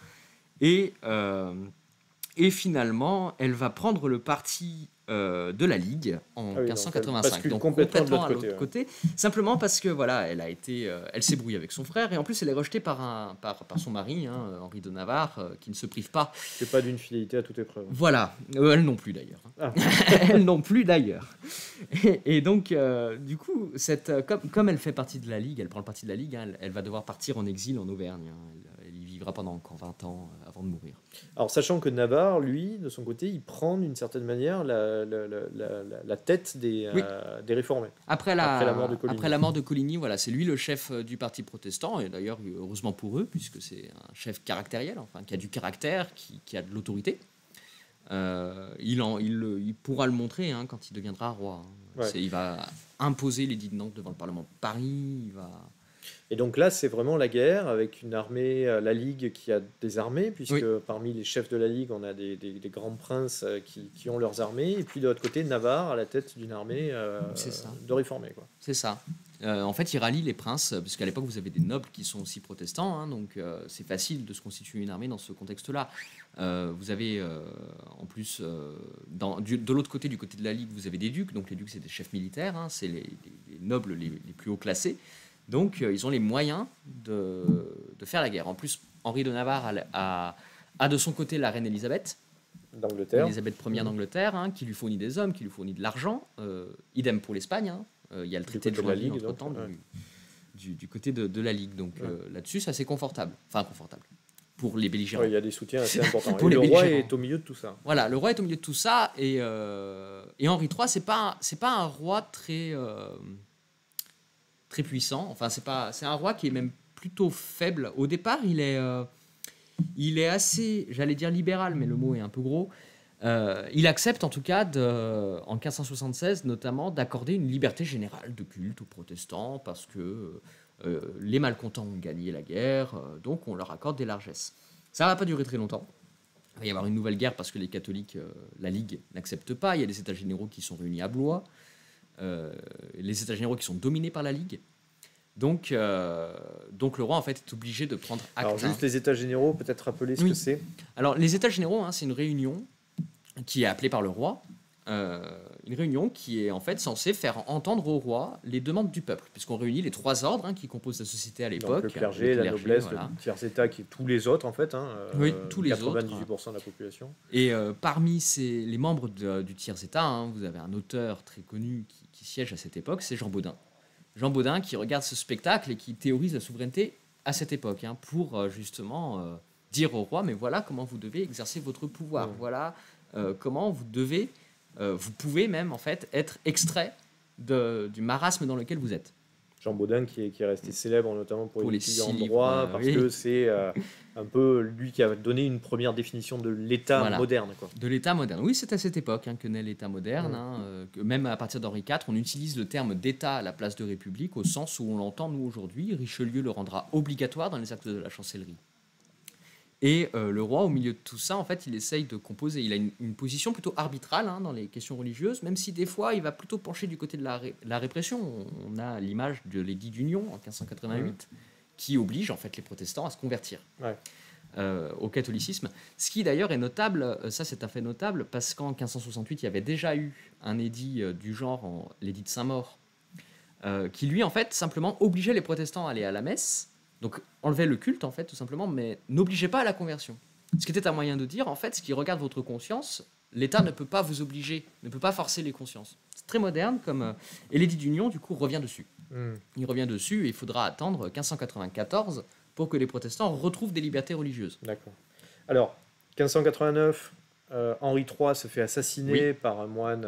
Et finalement, elle va prendre le parti de la Ligue en 1585, donc complètement à l'autre côté, simplement parce que voilà, elle s'est brouillée avec son frère et en plus elle est rejetée par son mari, Henri de Navarre, qui ne se prive pas. C'est pas d'une fidélité à toute épreuve. Voilà, elle non plus d'ailleurs. Ah. Elle non plus d'ailleurs. Et donc, du coup, comme elle fait partie de la Ligue, elle prend le parti de la Ligue, elle va devoir partir en exil en Auvergne. Elle y vivra pendant encore 20 ans avant de mourir. Alors, sachant que Navarre, lui, de son côté, il prend d'une certaine manière la tête des réformés. Après la mort de Coligny, voilà, c'est lui le chef du parti protestant, et d'ailleurs, heureusement pour eux, puisque c'est un chef caractériel, enfin, qui a du caractère, qui a de l'autorité. Il pourra le montrer quand il deviendra roi. Ouais. Il va imposer l'édit de Nantes devant le Parlement de Paris. Et donc là, c'est vraiment la guerre avec une armée, la Ligue qui a des armées, puisque parmi les chefs de la Ligue, on a des grands princes qui ont leurs armées, et puis de l'autre côté, Navarre à la tête d'une armée de réformés. Quoi. C'est ça. En fait, il rallie les princes, parce qu'à l'époque, vous avez des nobles qui sont aussi protestants, donc c'est facile de se constituer une armée dans ce contexte-là. Vous avez, en plus, de l'autre côté, du côté de la Ligue, vous avez des ducs, donc les ducs, c'est des chefs militaires, c'est les nobles les plus haut classés. Donc, ils ont les moyens de faire la guerre. En plus, Henri de Navarre a de son côté la reine Élisabeth d'Angleterre. Élisabeth Ier d'Angleterre, qui lui fournit des hommes, qui lui fournit de l'argent. Idem pour l'Espagne. Il y a le traité de Joinville entre-temps du côté de la Ligue. Donc, là-dessus, c'est assez confortable. Enfin, confortable. Pour les belligérants. Il y a des soutiens assez importants. Et le roi est au milieu de tout ça. Voilà, le roi est au milieu de tout ça. Et Henri III, c'est pas un roi très puissant. Enfin, c'est un roi qui est même plutôt faible. Au départ, il est assez, j'allais dire libéral, mais le mot est un peu gros. Il accepte en tout cas, en 1576 notamment, d'accorder une liberté générale de culte aux protestants parce que les malcontents ont gagné la guerre, donc on leur accorde des largesses. Ça ne va pas durer très longtemps. Il va y avoir une nouvelle guerre parce que les catholiques, la Ligue, n'acceptent pas. Il y a des États généraux qui sont réunis à Blois. Les États généraux qui sont dominés par la Ligue. Donc le roi en fait est obligé de prendre acte. Alors juste les États généraux, peut-être rappeler ce que c'est. Alors les États généraux, c'est une réunion qui est appelée par le roi, une réunion qui est en fait censée faire entendre au roi les demandes du peuple, puisqu'on réunit les trois ordres qui composent la société à l'époque. Donc le clergé, la noblesse, voilà. Le tiers-état, qui est tous les autres en fait. Oui, tous les 98% de la population. Et parmi les membres du tiers-état, vous avez un auteur très connu qui siège à cette époque, c'est Jean Bodin. Jean Bodin qui regarde ce spectacle et qui théorise la souveraineté à cette époque, pour justement dire au roi, mais voilà comment vous devez exercer votre pouvoir, voilà comment vous pouvez même en fait être extrait du marasme dans lequel vous êtes. Jean Bodin qui est resté célèbre notamment pour les études en droit, parce que c'est un peu lui qui a donné une première définition de l'État moderne. Quoi. De l'État moderne. Oui, c'est à cette époque que naît l'État moderne. Que même à partir d'Henri IV, on utilise le terme d'État à la place de République au sens où on l'entend nous aujourd'hui. Richelieu le rendra obligatoire dans les actes de la chancellerie. Et le roi, au milieu de tout ça, en fait, il essaye de composer. Il a une position plutôt arbitrale dans les questions religieuses, même si des fois, il va plutôt pencher du côté de la répression. On a l'image de l'édit d'Union en 1588 qui oblige en fait les protestants à se convertir. Ouais. au catholicisme. Ce qui d'ailleurs est notable, ça c'est un fait notable, parce qu'en 1568, il y avait déjà eu un édit du genre, l'édit de Saint-Maur, qui lui en fait simplement obligeait les protestants à aller à la messe, donc enlevait le culte en fait tout simplement, mais n'obligeait pas à la conversion. Ce qui était un moyen de dire en fait, ce qui regarde votre conscience, l'État ne peut pas vous obliger, ne peut pas forcer les consciences. C'est très moderne comme et l'édit d'union du coup revient dessus. Il revient dessus et il faudra attendre 1594 pour que les protestants retrouvent des libertés religieuses. D'accord. Alors, 1589, Henri III se fait assassiner par un moine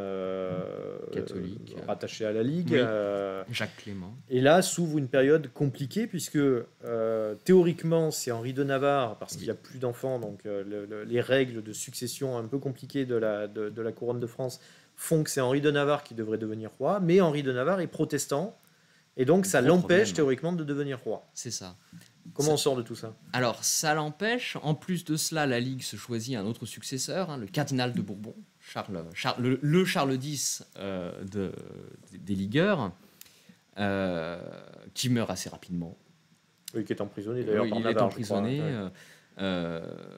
catholique rattaché à la Ligue. Oui. Jacques Clément. Et là s'ouvre une période compliquée puisque théoriquement c'est Henri de Navarre parce qu'il n'y a plus d'enfants, donc les règles de succession un peu compliquées de la couronne de France font que c'est Henri de Navarre qui devrait devenir roi, mais Henri de Navarre est protestant et donc ça l'empêche théoriquement de devenir roi. C'est ça. Comment on sort de tout ça? Alors, ça l'empêche. En plus de cela, la Ligue se choisit un autre successeur, le cardinal de Bourbon, le Charles X des ligueurs, qui meurt assez rapidement. Oui, qui est emprisonné d'ailleurs par Navarre. Il est emprisonné.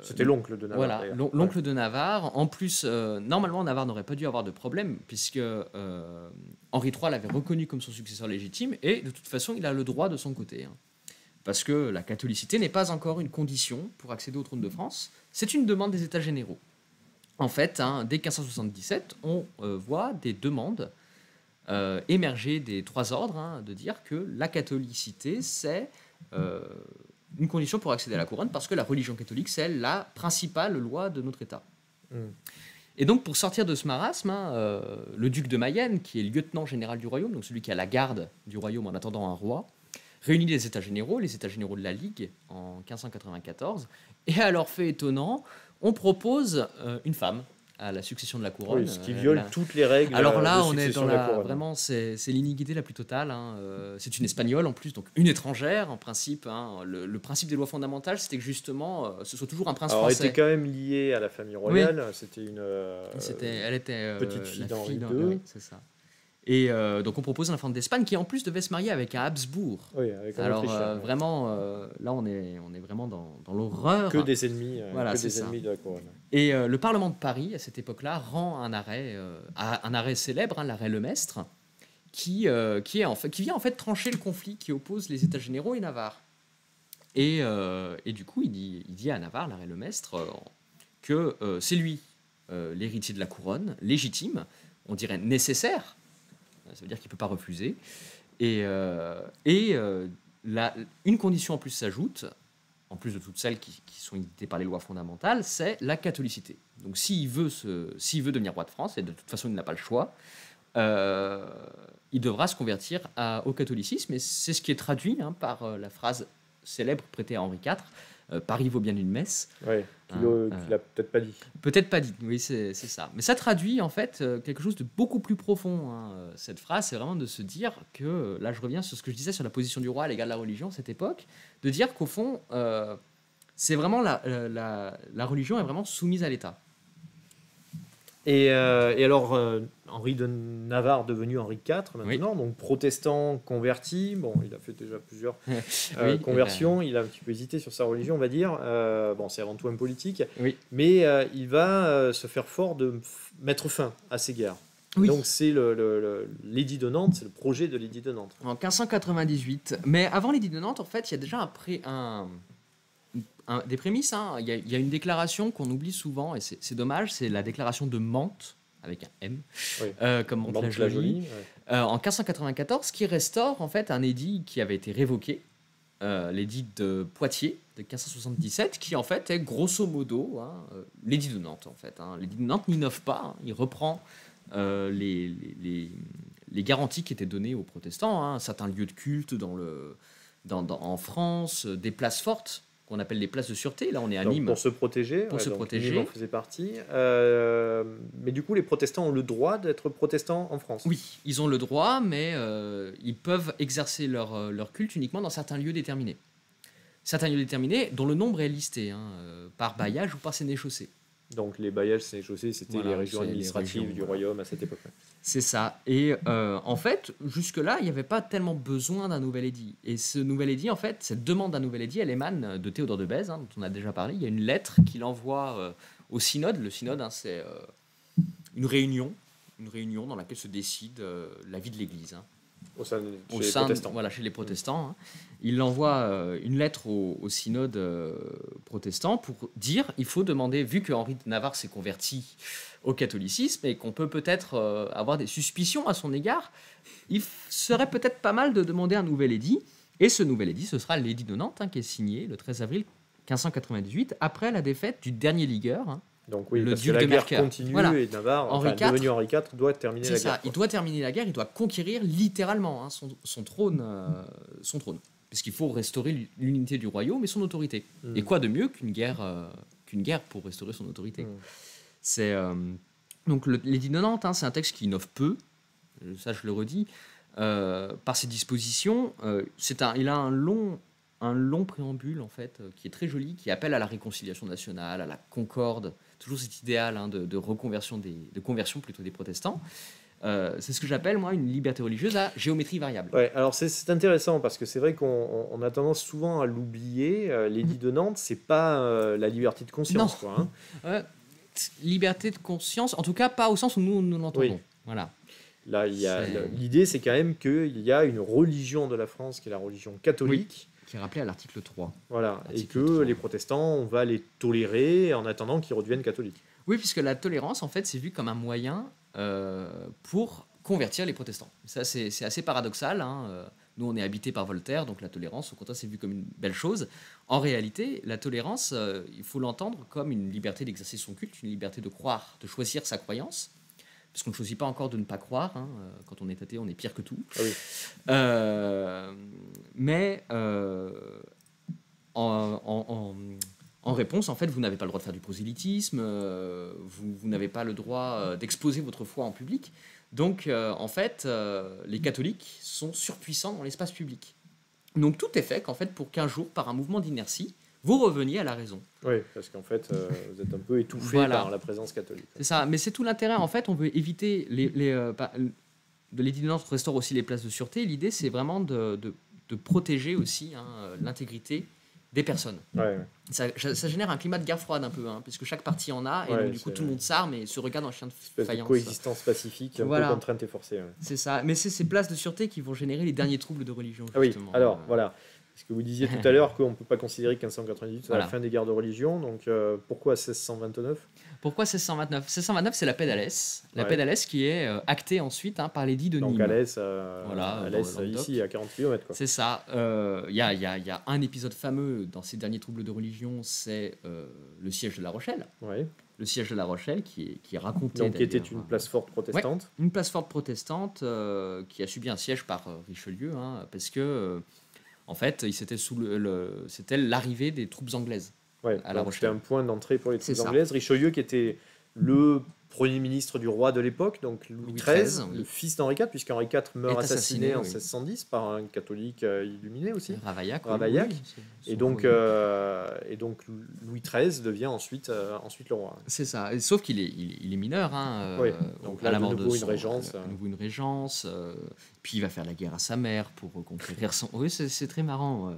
C'était l'oncle de Navarre. Voilà, l'oncle de Navarre. En plus, normalement, Navarre n'aurait pas dû avoir de problème, puisque Henri III l'avait reconnu comme son successeur légitime, et de toute façon, il a le droit de son côté. Parce que la catholicité n'est pas encore une condition pour accéder au trône de France, c'est une demande des États généraux. En fait, dès 1577, on voit des demandes émerger des trois ordres, de dire que la catholicité, c'est une condition pour accéder à la couronne, parce que la religion catholique, c'est la principale loi de notre État. Et donc, pour sortir de ce marasme, le duc de Mayenne, qui est lieutenant général du royaume, donc celui qui a la garde du royaume en attendant un roi, réunit les États généraux de la Ligue en 1594, et à leur fait étonnant, on propose une femme à la succession de la couronne. Oui, ce qui viole toutes les règles. Alors là, de on est dans de la couronne. vraiment, c'est l'iniquité la plus totale. C'est une espagnole en plus, donc une étrangère en principe. Le principe des lois fondamentales, c'était que justement, ce soit toujours un prince français. Elle était quand même liée à la famille royale. Oui. C'était une. Elle était petite fille d'Henri II. Oui, c'est ça. Et donc on propose un enfant d'Espagne qui en plus devait se marier avec un Habsbourg. Oui, avec un Alors Autrichien, vraiment, là on est vraiment dans l'horreur. Que des ennemis, voilà, ennemis de la couronne. Et le Parlement de Paris à cette époque-là rend un arrêt célèbre, l'arrêt Lemestre, qui vient en fait trancher le conflit qui oppose les États généraux et Navarre. Et du coup il dit à Navarre, l'arrêt Lemestre, que c'est lui l'héritier de la couronne, légitime, on dirait nécessaire. Ça veut dire qu'il ne peut pas refuser. Et une condition en plus s'ajoute, en plus de toutes celles qui sont dictées par les lois fondamentales, c'est la catholicité. Donc s'il veut devenir roi de France, et de toute façon il n'a pas le choix, il devra se convertir au catholicisme. Et c'est ce qui est traduit par la phrase célèbre prêtée à Henri IV, Paris vaut bien une messe. Oui, qu'il n'a peut-être pas dit. Peut-être pas dit, oui, c'est ça. Mais ça traduit en fait quelque chose de beaucoup plus profond. Cette phrase, c'est vraiment de se dire que, là je reviens sur ce que je disais sur la position du roi à l'égard de la religion à cette époque, de dire qu'au fond, c'est vraiment la religion est vraiment soumise à l'État. Et alors, Henri de Navarre devenu Henri IV maintenant, donc protestant converti. Bon, il a fait déjà plusieurs conversions. Il a un petit peu hésité sur sa religion, on va dire. Bon, c'est avant tout un politique. Oui. Mais il va se faire fort de mettre fin à ces guerres. Oui. Donc c'est l'édit de Nantes, c'est le projet de l'édit de Nantes. En 1598. Mais avant l'édit de Nantes, en fait, il y a déjà des prémices. Il y a une déclaration qu'on oublie souvent, et c'est dommage, c'est la déclaration de Mantes, avec un M, comme Mantes-la-Jolie, en 1594, qui restaure en fait un édit qui avait été révoqué, l'édit de Poitiers de 1577, qui en fait est grosso modo l'édit de Nantes. En fait, l'édit de Nantes n'innove pas, il reprend les garanties qui étaient données aux protestants, certains lieux de culte en France, des places fortes, qu'on appelle les places de sûreté. Là, on est à Nîmes. Pour se protéger. Nîmes en faisait partie. Mais du coup, les protestants ont le droit d'être protestants en France. Oui, ils ont le droit, mais ils peuvent exercer leur culte uniquement dans certains lieux déterminés. Certains lieux déterminés dont le nombre est listé, par bailliage ou par sénéchaussée. Donc les bailliages sénéchaussées, c'était Voilà, les régions c'est les administratives régions, du voilà. royaume à cette époque. C'est ça. Et en fait, jusque-là, il n'y avait pas tellement besoin d'un nouvel édit. Et ce nouvel édit, en fait, cette demande d'un nouvel édit, elle émane de Théodore de Bèze, dont on a déjà parlé. Il y a une lettre qu'il envoie au synode. Le synode, c'est une réunion dans laquelle se décide la vie de l'Église. Au sein, Au chez les sein, protestants. voilà, chez les protestants. Il envoie une lettre au synode protestant pour dire il faut demander, vu que Henri de Navarre s'est converti au catholicisme et qu'on peut peut-être avoir des suspicions à son égard, il serait peut-être pas mal de demander un nouvel édit. Et ce nouvel édit, ce sera l'édit de Nantes, qui est signé le 13 avril 1598, après la défaite du dernier ligueur, Donc oui, le parce que duc la de guerre Mercœur. continue Voilà. et Navarre, Henri IV, devenu Henri IV, doit terminer c'est la ça, guerre. il doit terminer la guerre, il doit conquérir littéralement son trône, puisqu'il faut restaurer l'unité du royaume et son autorité. Et quoi de mieux qu'une guerre pour restaurer son autorité. C'est donc l'édit de Nantes, c'est un texte qui innove peu, ça je le redis, par ses dispositions. Il a un long préambule en fait, qui est très joli, qui appelle à la réconciliation nationale, à la concorde, toujours cet idéal de reconversion de conversion plutôt des protestants. C'est ce que j'appelle moi une liberté religieuse à géométrie variable. Ouais, alors c'est intéressant parce que c'est vrai qu'on a tendance souvent à l'oublier. L'édit de Nantes, c'est pas la liberté de conscience, quoi. Liberté de conscience, en tout cas pas au sens où nous l'entendons. Oui. Voilà. Là, l'idée, c'est quand même qu'il y a une religion de la France qui est la religion catholique. Qui est rappelé à l'article 3. Voilà, et que les protestants, on va les tolérer en attendant qu'ils redeviennent catholiques. Oui, puisque la tolérance, en fait, c'est vu comme un moyen pour convertir les protestants. Ça, c'est assez paradoxal. Nous, on est habité par Voltaire, donc la tolérance, au contraire, c'est vu comme une belle chose. En réalité, la tolérance, il faut l'entendre comme une liberté d'exercer son culte, une liberté de croire, de choisir sa croyance. Parce qu'on ne choisit pas encore de ne pas croire. Quand on est athée, on est pire que tout. Ah oui. Mais en réponse, en fait, vous n'avez pas le droit de faire du prosélytisme, vous n'avez pas le droit d'exposer votre foi en public. Donc, en fait, les catholiques sont surpuissants dans l'espace public. Donc, tout est fait qu'en fait, pour qu'un jour, par un mouvement d'inertie, vous reveniez à la raison. Oui, parce qu'en fait, vous êtes un peu étouffé par la présence catholique. C'est ça, mais c'est tout l'intérêt. En fait, on veut éviter de l'édit de Nantes restaure aussi les places de sûreté. L'idée, c'est vraiment de protéger aussi l'intégrité des personnes. Ouais. Ça génère un climat de guerre froide un peu, puisque chaque parti en a, et donc, du coup, tout le monde s'arme et se regarde en chien de faïence. Coexistence pacifique, un peu contrainte et forcée. Ouais. C'est ça, mais c'est ces places de sûreté qui vont générer les derniers troubles de religion. Justement. Ah oui, alors voilà. Parce que vous disiez tout à l'heure qu'on ne peut pas considérer 1598 c'est la fin des guerres de religion, donc pourquoi 1629 ? Pourquoi 1629 ? 1629, c'est la paix d'Alès. La paix d'Alès qui est actée ensuite par l'édit de Nîmes. Donc Alès, ici, à 40 km. C'est ça. Il y a un épisode fameux dans ces derniers troubles de religion, c'est le siège de La Rochelle. Ouais. Le siège de La Rochelle qui est raconté. Donc qui était une place forte protestante. Ouais, une place forte protestante qui a subi un siège par Richelieu, parce que... En fait, c'était l'arrivée des troupes anglaises à La Rochelle. C'était un point d'entrée pour les troupes anglaises. Richelieu, qui était le premier ministre du roi de l'époque, donc Louis XIII, le fils d'Henri IV, puisqu'Henri IV meurt assassiné en 1610 par un catholique illuminé aussi. Ravaillac. Et donc Louis XIII devient ensuite le roi. C'est ça. Sauf qu'il est mineur. Donc là, à la mort de nouveau une régence. Puis il va faire la guerre à sa mère pour conquérir son... Oui, c'est très marrant.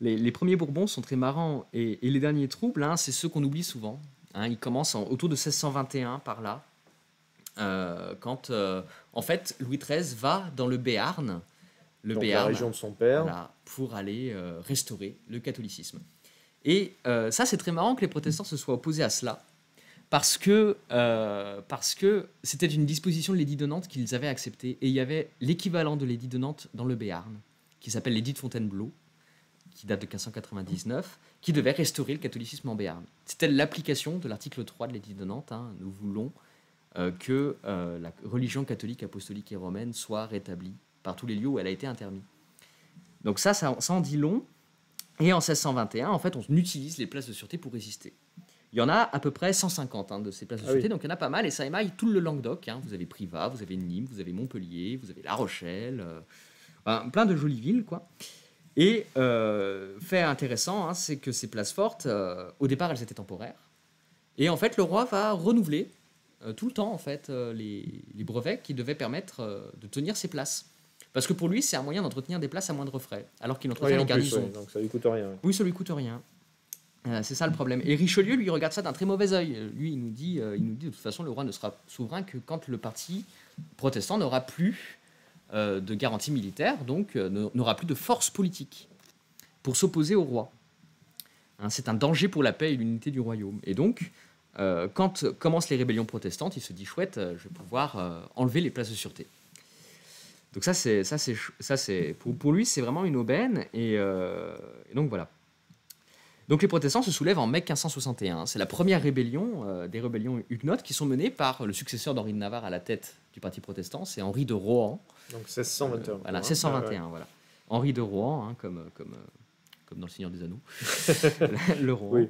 Les premiers Bourbons sont très marrants. Et les derniers troubles, c'est ceux qu'on oublie souvent. Ils commencent autour de 1621 par là, quand en fait Louis XIII va dans le Béarn, la région de son père, pour aller restaurer le catholicisme. Et ça, c'est très marrant que les protestants se soient opposés à cela, parce que c'était une disposition de l'édit de Nantes qu'ils avaient acceptée, et il y avait l'équivalent de l'édit de Nantes dans le Béarn, qui s'appelle l'édit de Fontainebleau, qui date de 1599, qui devait restaurer le catholicisme en Béarn. C'était l'application de l'article 3 de l'édit de Nantes. Nous voulons que la religion catholique, apostolique et romaine soit rétablie par tous les lieux où elle a été intermise. Donc ça en dit long. Et en 1621, en fait, on utilise les places de sûreté pour résister. Il y en a à peu près 150 de ces places de sûreté, donc il y en a pas mal, et ça émaille tout le Languedoc. Vous avez Privas, vous avez Nîmes, vous avez Montpellier, vous avez La Rochelle, plein de jolies villes, quoi. Et fait intéressant, c'est que ces places fortes, au départ, elles étaient temporaires. Et en fait, le roi va renouveler tout le temps en fait, les brevets qui devaient permettre de tenir ses places. Parce que pour lui, c'est un moyen d'entretenir des places à moindre frais, alors qu'il entretient les garnisons. Donc ça lui coûte rien. Oui, ça lui coûte rien. C'est ça le problème. Et Richelieu, lui, regarde ça d'un très mauvais œil. Lui, il nous dit de toute façon, le roi ne sera souverain que quand le parti protestant n'aura plus de garantie militaire, donc n'aura plus de force politique pour s'opposer au roi. Hein, c'est un danger pour la paix et l'unité du royaume. Et donc, quand commencent les rébellions protestantes, il se dit chouette, je vais pouvoir enlever les places de sûreté. Donc pour lui, c'est vraiment une aubaine. Et donc voilà. Donc les protestants se soulèvent en mai 1561. C'est la première rébellion des rébellions huguenotes qui sont menées par le successeur d'Henri de Navarre à la tête du parti protestant, c'est Henri de Rohan. Donc 1621. Voilà, 1621, voilà. Henri de Rohan, hein, comme dans Le Seigneur des Anneaux. Le Rohan.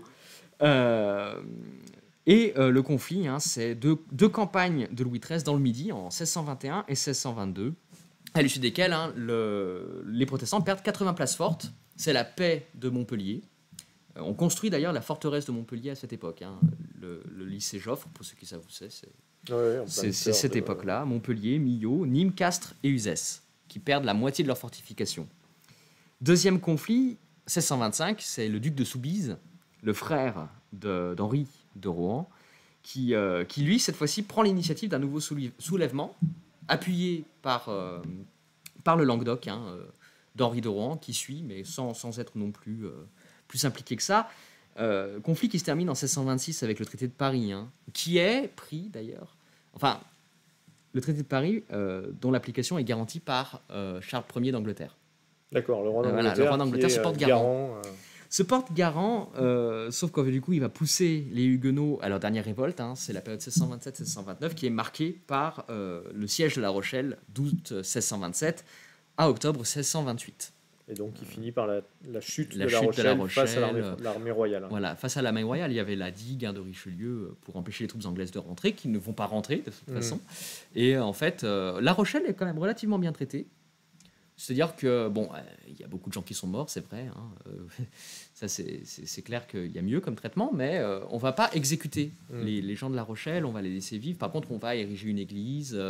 Oui. Le conflit, hein, c'est deux campagnes de Louis XIII dans le Midi en 1621 et 1622, à l'issue desquelles les protestants perdent 80 places fortes. C'est la paix de Montpellier. On construit d'ailleurs la forteresse de Montpellier à cette époque. Hein. Le lycée Joffre, pour ceux qui savent où c'est cette époque-là. Montpellier, Millau, Nîmes, Castres et Uzès, qui perdent la moitié de leurs fortifications. Deuxième conflit, 1625, c'est le duc de Soubise, le frère d'Henri de Rohan, qui lui, cette fois-ci, prend l'initiative d'un nouveau soulèvement, appuyé par le Languedoc, d'Henri de Rohan, qui suit, mais sans être non plus impliqué que ça. Conflit qui se termine en 1626 avec le traité de Paris, qui est pris d'ailleurs. Enfin, le traité de Paris, dont l'application est garantie par Charles Ier d'Angleterre. D'accord, le roi d'Angleterre, le roi d'Angleterre se porte garant. Se porte garant, sauf que du coup, il va pousser les Huguenots à leur dernière révolte. C'est la période 1627-1629 qui est marquée par le siège de La Rochelle d'août 1627 à octobre 1628. Et donc, il finit par la chute de La Rochelle face à l'armée royale. Voilà, face à l'armée royale, il y avait la digue de Richelieu pour empêcher les troupes anglaises de rentrer, qui ne vont pas rentrer de toute façon. Et en fait, La Rochelle est quand même relativement bien traitée. C'est-à-dire que, bon, il y a beaucoup de gens qui sont morts, c'est vrai. Ça, c'est clair qu'il y a mieux comme traitement, mais on ne va pas exécuter les gens de La Rochelle, on va les laisser vivre. Par contre, on va ériger une église,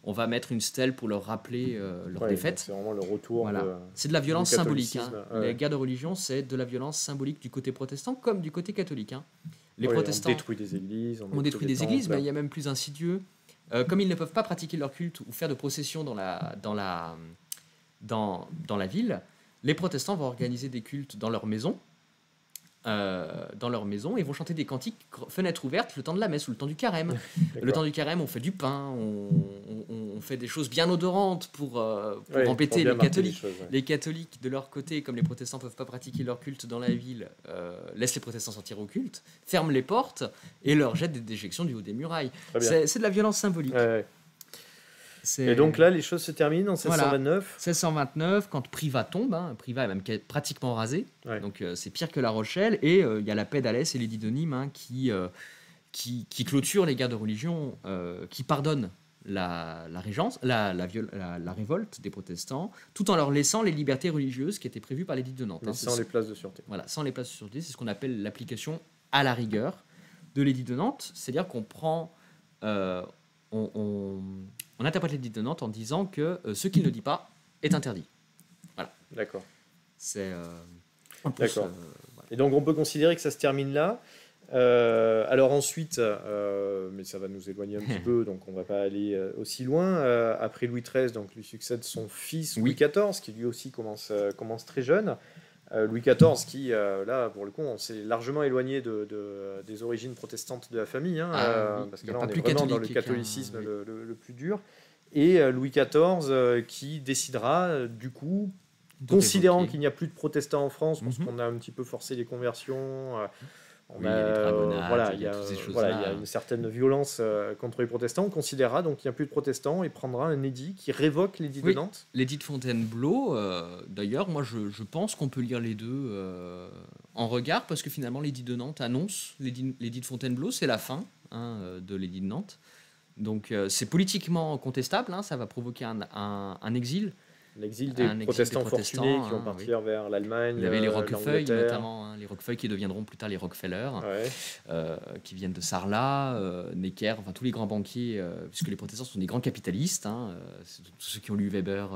on va mettre une stèle pour leur rappeler leur défaite. C'est vraiment le retour. Voilà. C'est de la violence symbolique. Les guerres de religion, c'est de la violence symbolique du côté protestant comme du côté catholique. Les protestants on détruit des églises. On détruit des églises, mais il y a même plus insidieux. Comme ils ne peuvent pas pratiquer leur culte ou faire de procession dans la ville, les protestants vont organiser des cultes dans leur maison, et vont chanter des cantiques fenêtres ouvertes le temps de la messe ou le temps du carême. Le temps du carême, on fait du pain, on fait des choses bien odorantes pour embêter les catholiques. Les catholiques, de leur côté, comme les protestants ne peuvent pas pratiquer leur culte dans la ville, laissent les protestants sortir au culte, ferment les portes et leur jettent des déjections du haut des murailles. C'est de la violence symbolique. Et donc là, les choses se terminent en 1629. Voilà. 1629, quand Privas tombe, Privas est même pratiquement rasé, donc c'est pire que La Rochelle, et il y a la paix d'Alès et l'édit de Nîmes qui clôture les guerres de religion, qui pardonne la révolte des protestants, tout en leur laissant les libertés religieuses qui étaient prévues par l'édit de Nantes. Sans les places de sûreté. Voilà, sans les places de sûreté, c'est ce qu'on appelle l'application à la rigueur de l'édit de Nantes, c'est-à-dire qu'on prend... On interprète l'édit de Nantes en disant que ce qu'il ne dit pas est interdit. Voilà. D'accord. D'accord. Et donc on peut considérer que ça se termine là. Alors ensuite, mais ça va nous éloigner un petit peu, donc on ne va pas aller aussi loin. Après Louis XIII, donc lui succède son fils Louis XIV, qui lui aussi commence très jeune. Louis XIV, qui, là, pour le coup, on s'est largement éloigné des origines protestantes de la famille, parce que là, on est vraiment dans le catholicisme le plus dur. Et Louis XIV, qui décidera, du coup, considérant qu'il n'y a plus de protestants en France, parce qu'on a un petit peu forcé les conversions... il y a une certaine violence contre les protestants. On considérera donc qu'il n'y a plus de protestants et prendra un édit qui révoque l'édit de Nantes. L'édit de Fontainebleau, d'ailleurs, moi je pense qu'on peut lire les deux en regard, parce que finalement l'édit de Nantes annonce l'édit de Fontainebleau, c'est la fin de l'édit de Nantes. Donc c'est politiquement contestable, ça va provoquer un exil. L'exil des Un exil des protestants fortunés qui vont oui. partir vers l'Allemagne, Vous avez les Roquefeuille l'Angleterre. notamment, les Roquefeuille qui deviendront plus tard les Rockefeller, Ouais. qui viennent de Sarlat, Necker, enfin tous les grands banquiers, puisque les protestants sont des grands capitalistes, tous ceux qui ont lu Weber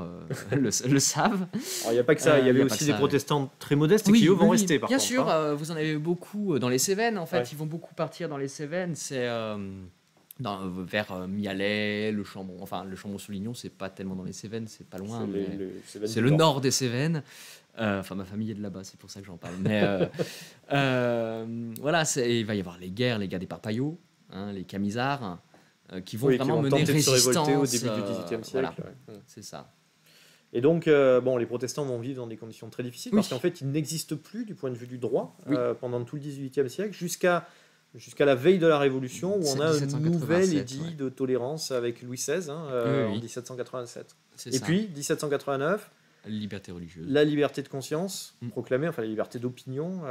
le savent. Alors il n'y a pas que ça, il y avait y a pas aussi que des ça, protestants très modestes et qui eux vont rester par bien contre. sûr, Hein. vous en avez beaucoup dans les Cévennes, en fait, Ouais. ils vont beaucoup partir dans les Cévennes, c'est vers Mialet, le Chambon-Soulignon, c'est pas tellement dans les Cévennes, c'est pas loin, c'est le nord des Cévennes. Enfin, ma famille est de là-bas, c'est pour ça que j'en parle. Mais voilà, il va y avoir les guerres des Parpaillots, les Camisards, qui vont vraiment mener tenter de se résistance révolter au début du XVIIIe siècle. Voilà, Ouais. c'est ça. Et donc, les protestants vont vivre dans des conditions très difficiles parce qu'en fait, ils n'existent plus du point de vue du droit pendant tout le XVIIIe siècle jusqu'à la veille de la Révolution où on a un nouvel édit de tolérance avec Louis XVI en 1787. Et puis, 1789, liberté religieuse. La liberté de conscience proclamée, enfin la liberté d'opinion,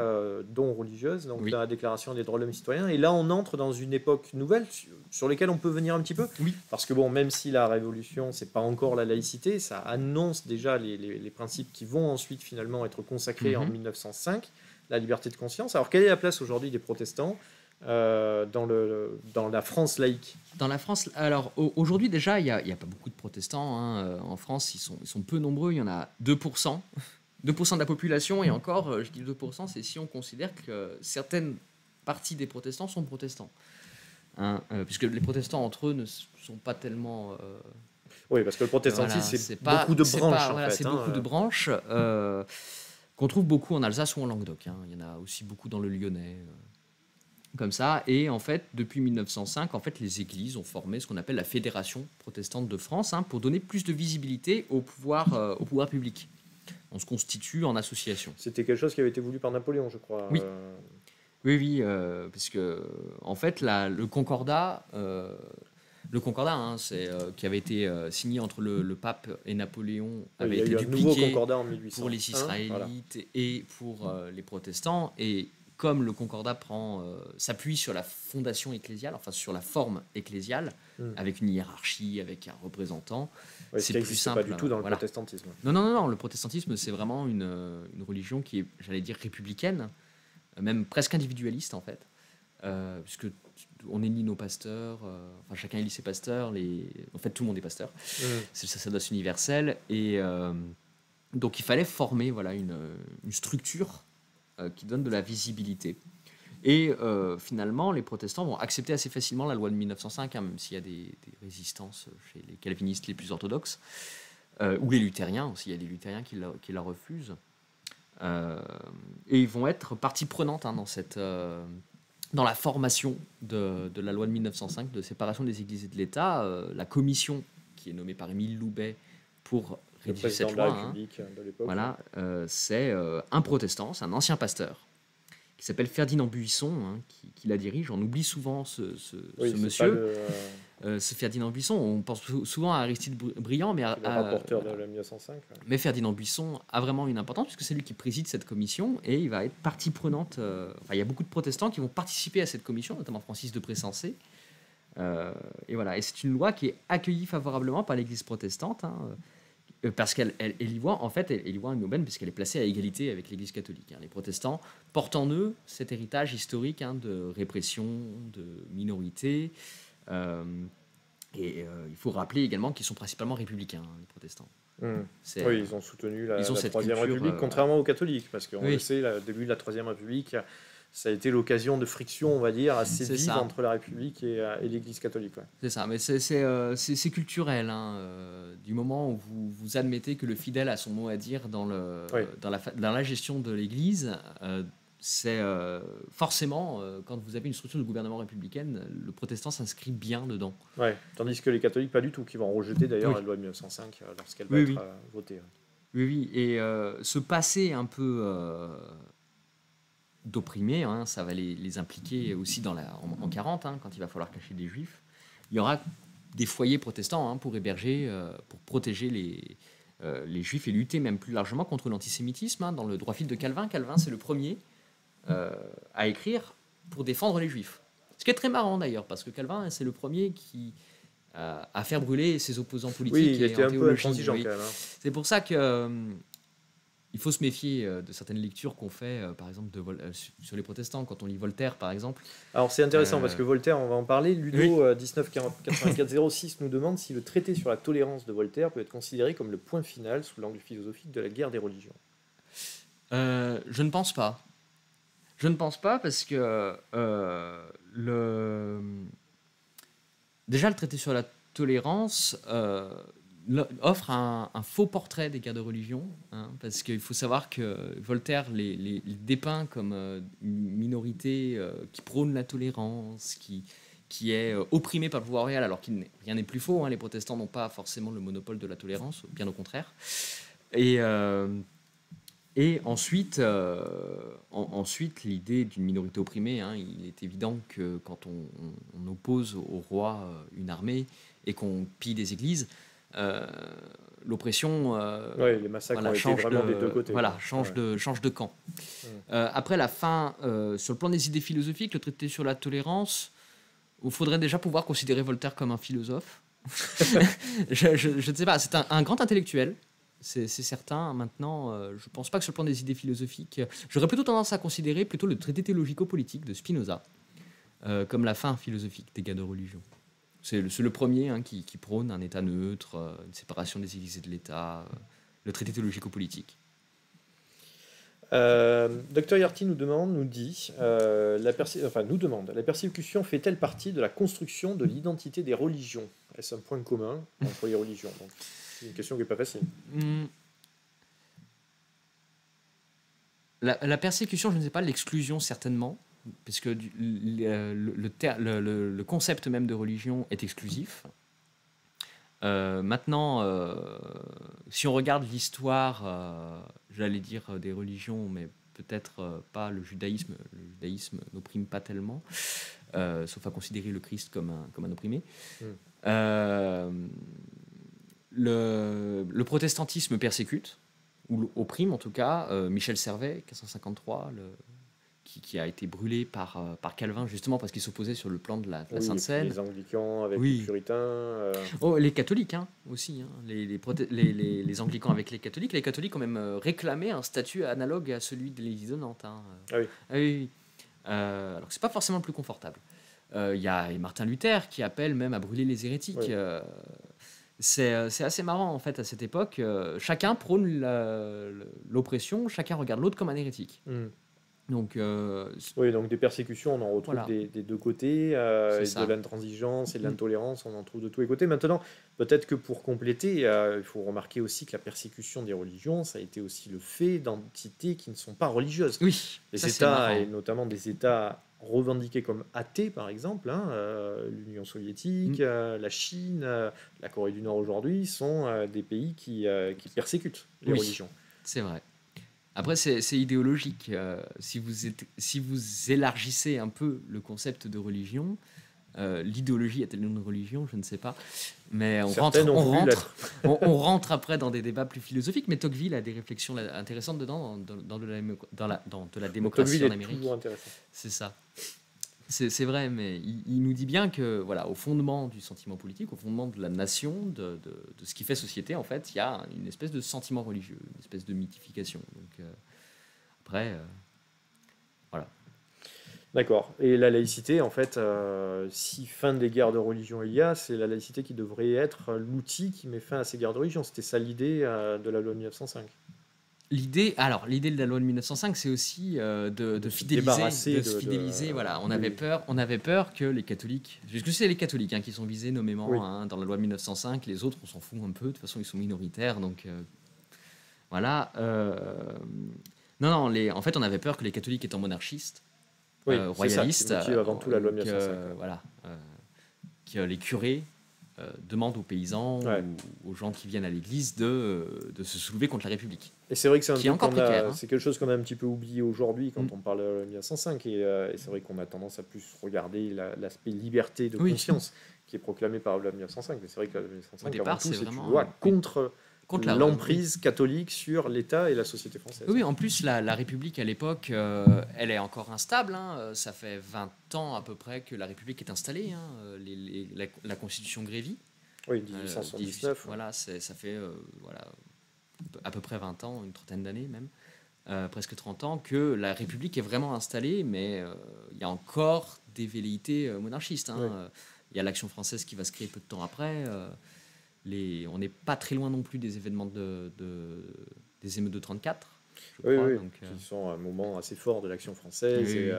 dont religieuse, donc dans la Déclaration des droits de l'homme et citoyens. Et là, on entre dans une époque nouvelle sur laquelle on peut venir un petit peu. Parce que même si la Révolution, c'est pas encore la laïcité, ça annonce déjà les principes qui vont ensuite finalement être consacrés en 1905, la liberté de conscience. Alors, quelle est la place aujourd'hui des protestants dans la France laïque? Dans la France, alors aujourd'hui déjà, il n'y a pas beaucoup de protestants. En France, ils sont peu nombreux, il y en a 2%. 2% de la population, et encore, je dis 2%, c'est si on considère que certaines parties des protestants sont protestants. Puisque les protestants entre eux ne sont pas tellement... Oui, parce que le protestantisme, c'est beaucoup de branches. C'est beaucoup de branches qu'on trouve beaucoup en Alsace ou en Languedoc. Il y en a aussi beaucoup dans le Lyonnais. Comme ça, et en fait, depuis 1905, en fait, les églises ont formé ce qu'on appelle la Fédération protestante de France pour donner plus de visibilité au pouvoir public. On se constitue en association. C'était quelque chose qui avait été voulu par Napoléon, je crois. Oui, parce que en fait, le Concordat, qui avait été signé entre le pape et Napoléon, avait été dupliqué pour les Israélites et pour les protestants, et comme le Concordat s'appuie sur la fondation ecclésiale, enfin sur la forme ecclésiale, avec une hiérarchie, avec un représentant, c'est plus simple. Pas du tout dans le protestantisme. Non, le protestantisme, c'est vraiment une religion qui est, j'allais dire, républicaine, même presque individualiste en fait, puisque on élit nos pasteurs, chacun élit ses pasteurs, en fait tout le monde est pasteur, c'est le sacerdoce universel, et donc il fallait former une structure qui donne de la visibilité. Et finalement, les protestants vont accepter assez facilement la loi de 1905, même s'il y a des résistances chez les calvinistes les plus orthodoxes, ou les luthériens aussi, il y a des luthériens qui la refusent. Et ils vont être partie prenante dans la formation de la loi de 1905, de séparation des églises et de l'État. La commission, qui est nommée par Émile Loubet pour rédiger cette loi, c'est un protestant, c'est un ancien pasteur, qui s'appelle Ferdinand Buisson, qui la dirige. On oublie souvent ce monsieur. Ce Ferdinand Buisson, on pense souvent à Aristide Briand, mais le rapporteur de la 1905. Mais Ferdinand Buisson a vraiment une importance, puisque c'est lui qui préside cette commission, et il va être partie prenante. Il y a beaucoup de protestants qui vont participer à cette commission, notamment Francis de Pressensé. Et voilà, et c'est une loi qui est accueillie favorablement par l'Église protestante, parce qu'elle y voit une aubaine, puisqu'elle est placée à égalité avec l'Église catholique. Les protestants portent en eux cet héritage historique de répression, de minorité. Et il faut rappeler également qu'ils sont principalement républicains, les protestants. Oui, ils ont soutenu la Troisième République, contrairement aux catholiques, parce qu'on le sait, le début de la Troisième République, ça a été l'occasion de friction, on va dire, assez vive entre la République et l'Église catholique. Ouais. C'est ça, mais c'est culturel. Du moment où vous admettez que le fidèle a son mot à dire dans la gestion de l'Église, c'est forcément, quand vous avez une structure de gouvernement républicaine, le protestant s'inscrit bien dedans. Ouais, tandis que les catholiques, pas du tout, qui vont rejeter d'ailleurs la loi de 1905 lorsqu'elle va être votée. Oui, et ce passé un peu d'opprimés, ça va les impliquer aussi en 40, quand il va falloir cacher des juifs. Il y aura des foyers protestants pour héberger, pour protéger les juifs et lutter même plus largement contre l'antisémitisme. Dans le droit fil de Calvin, c'est le premier à écrire pour défendre les juifs. Ce qui est très marrant d'ailleurs, parce que Calvin, c'est le premier qui à faire brûler ses opposants politiques. Oui, il et était en un peu théologie, intransigeant oui. quand même. Hein. C'est pour ça que il faut se méfier de certaines lectures qu'on fait, par exemple, sur les protestants, quand on lit Voltaire, par exemple. Alors c'est intéressant parce que Voltaire, on va en parler. Ludo 1984-06 nous demande si le traité sur la tolérance de Voltaire peut être considéré comme le point final sous l'angle philosophique de la guerre des religions. Je ne pense pas. Je ne pense pas parce que déjà le traité sur la tolérance offre un faux portrait des guerres de religion, hein, parce qu'il faut savoir que Voltaire les dépeint comme une minorité qui prône la tolérance, qui est opprimée par le pouvoir royal, alors rien n'est plus faux. Hein, les protestants n'ont pas forcément le monopole de la tolérance, bien au contraire. Et ensuite, l'idée d'une minorité opprimée, hein, il est évident que quand on oppose au roi une armée et qu'on pille des églises, l'oppression les massacres ont été vraiment des deux côtés. Change de camp. Après la fin, sur le plan des idées philosophiques, le traité sur la tolérance, il faudrait déjà pouvoir considérer Voltaire comme un philosophe. je ne sais pas, c'est un grand intellectuel. C'est certain. Maintenant, je ne pense pas que sur le plan des idées philosophiques, j'aurais plutôt tendance à considérer plutôt le traité théologico-politique de Spinoza comme la fin philosophique des guerres de religion. C'est le premier, hein, qui prône un État neutre, une séparation des églises et de l'État, le traité théologico-politique. Dr Yarty nous dit la persécution fait-elle partie de la construction de l'identité des religions? Est-ce un point commun entre les religions? Donc, c'est une question qui n'est pas facile. La persécution, je ne sais pas, l'exclusion certainement, parce que le concept même de religion est exclusif. Maintenant, si on regarde l'histoire, j'allais dire des religions, mais peut-être pas le judaïsme. Le judaïsme n'opprime pas tellement, sauf à considérer le Christ comme un opprimé. Le protestantisme persécute, ou opprime en tout cas. Michel Servet, 1553, qui a été brûlé par Calvin, justement parce qu'il s'opposait sur le plan de la Sainte Seine. Les anglicans avec les puritains. Les catholiques hein, aussi. Hein. Les anglicans avec les catholiques. Les catholiques ont même réclamé un statut analogue à celui de l'Église de Nantes. Hein. Oui. Alors que c'est pas forcément le plus confortable. Il y a Martin Luther qui appelle même à brûler les hérétiques. Oui. C'est assez marrant en fait à cette époque. Chacun prône l'oppression, chacun regarde l'autre comme un hérétique. Donc, donc des persécutions, on en retrouve des deux côtés, de l'intransigeance et de l'intolérance, on en trouve de tous les côtés. Maintenant, peut-être que pour compléter, il faut remarquer aussi que la persécution des religions, ça a été aussi le fait d'entités qui ne sont pas religieuses. Oui, les États, et notamment des États revendiqués comme athées, par exemple, l'Union soviétique, la Chine, la Corée du Nord aujourd'hui, sont des pays qui persécutent les religions. C'est vrai. Après, c'est idéologique. Si vous élargissez un peu le concept de religion, l'idéologie est-elle une religion? Je ne sais pas. Mais on rentre après dans des débats plus philosophiques. Mais Tocqueville a des réflexions intéressantes dedans, dans de la démocratie en Amérique. C'est ça. C'est vrai, mais il nous dit bien que, voilà, au fondement du sentiment politique, au fondement de la nation, de ce qui fait société, en fait, il y a une espèce de sentiment religieux, une espèce de mythification. Donc, après, voilà. D'accord. Et la laïcité, en fait, si fin des guerres de religion il y a, c'est la laïcité qui devrait être l'outil qui met fin à ces guerres de religion. C'était ça l'idée de la loi de 1905. L'idée de la loi de 1905, c'est aussi de fidéliser. Voilà, on avait peur que les catholiques, puisque c'est les catholiques qui sont visés nommément dans la loi de 1905, les autres on s'en fout un peu, de toute façon ils sont minoritaires, donc voilà. En fait on avait peur que les catholiques étant monarchistes, royalistes, c'est ça qui motive avant tout la loi de 1905. Que les curés demandent aux paysans ou aux gens qui viennent à l'église de se soulever contre la République. Et c'est vrai que c'est c'est quelque chose qu'on a un petit peu oublié aujourd'hui quand on parle de 1905 et c'est vrai qu'on a tendance à plus regarder l'aspect liberté de conscience qui est proclamé par la loi 1905. Mais c'est vrai que la loi 1905 au départ, c'est une loi contre l'emprise catholique sur l'État et la société française. Oui, en plus, la République, à l'époque, elle est encore instable. Hein. Ça fait 20 ans à peu près que la République est installée. Hein. La Constitution Grévy. Oui, 1879. Voilà, ça fait voilà, à peu près 20 ans, une trentaine d'années même, presque 30 ans, que la République est vraiment installée, mais il y a encore des velléités monarchistes. Hein. Oui. Il y a l'Action française qui va se créer peu de temps après. On n'est pas très loin non plus des événements des émeutes de 34. Oui, crois, oui, donc, qui sont un moment assez fort de l'Action française oui,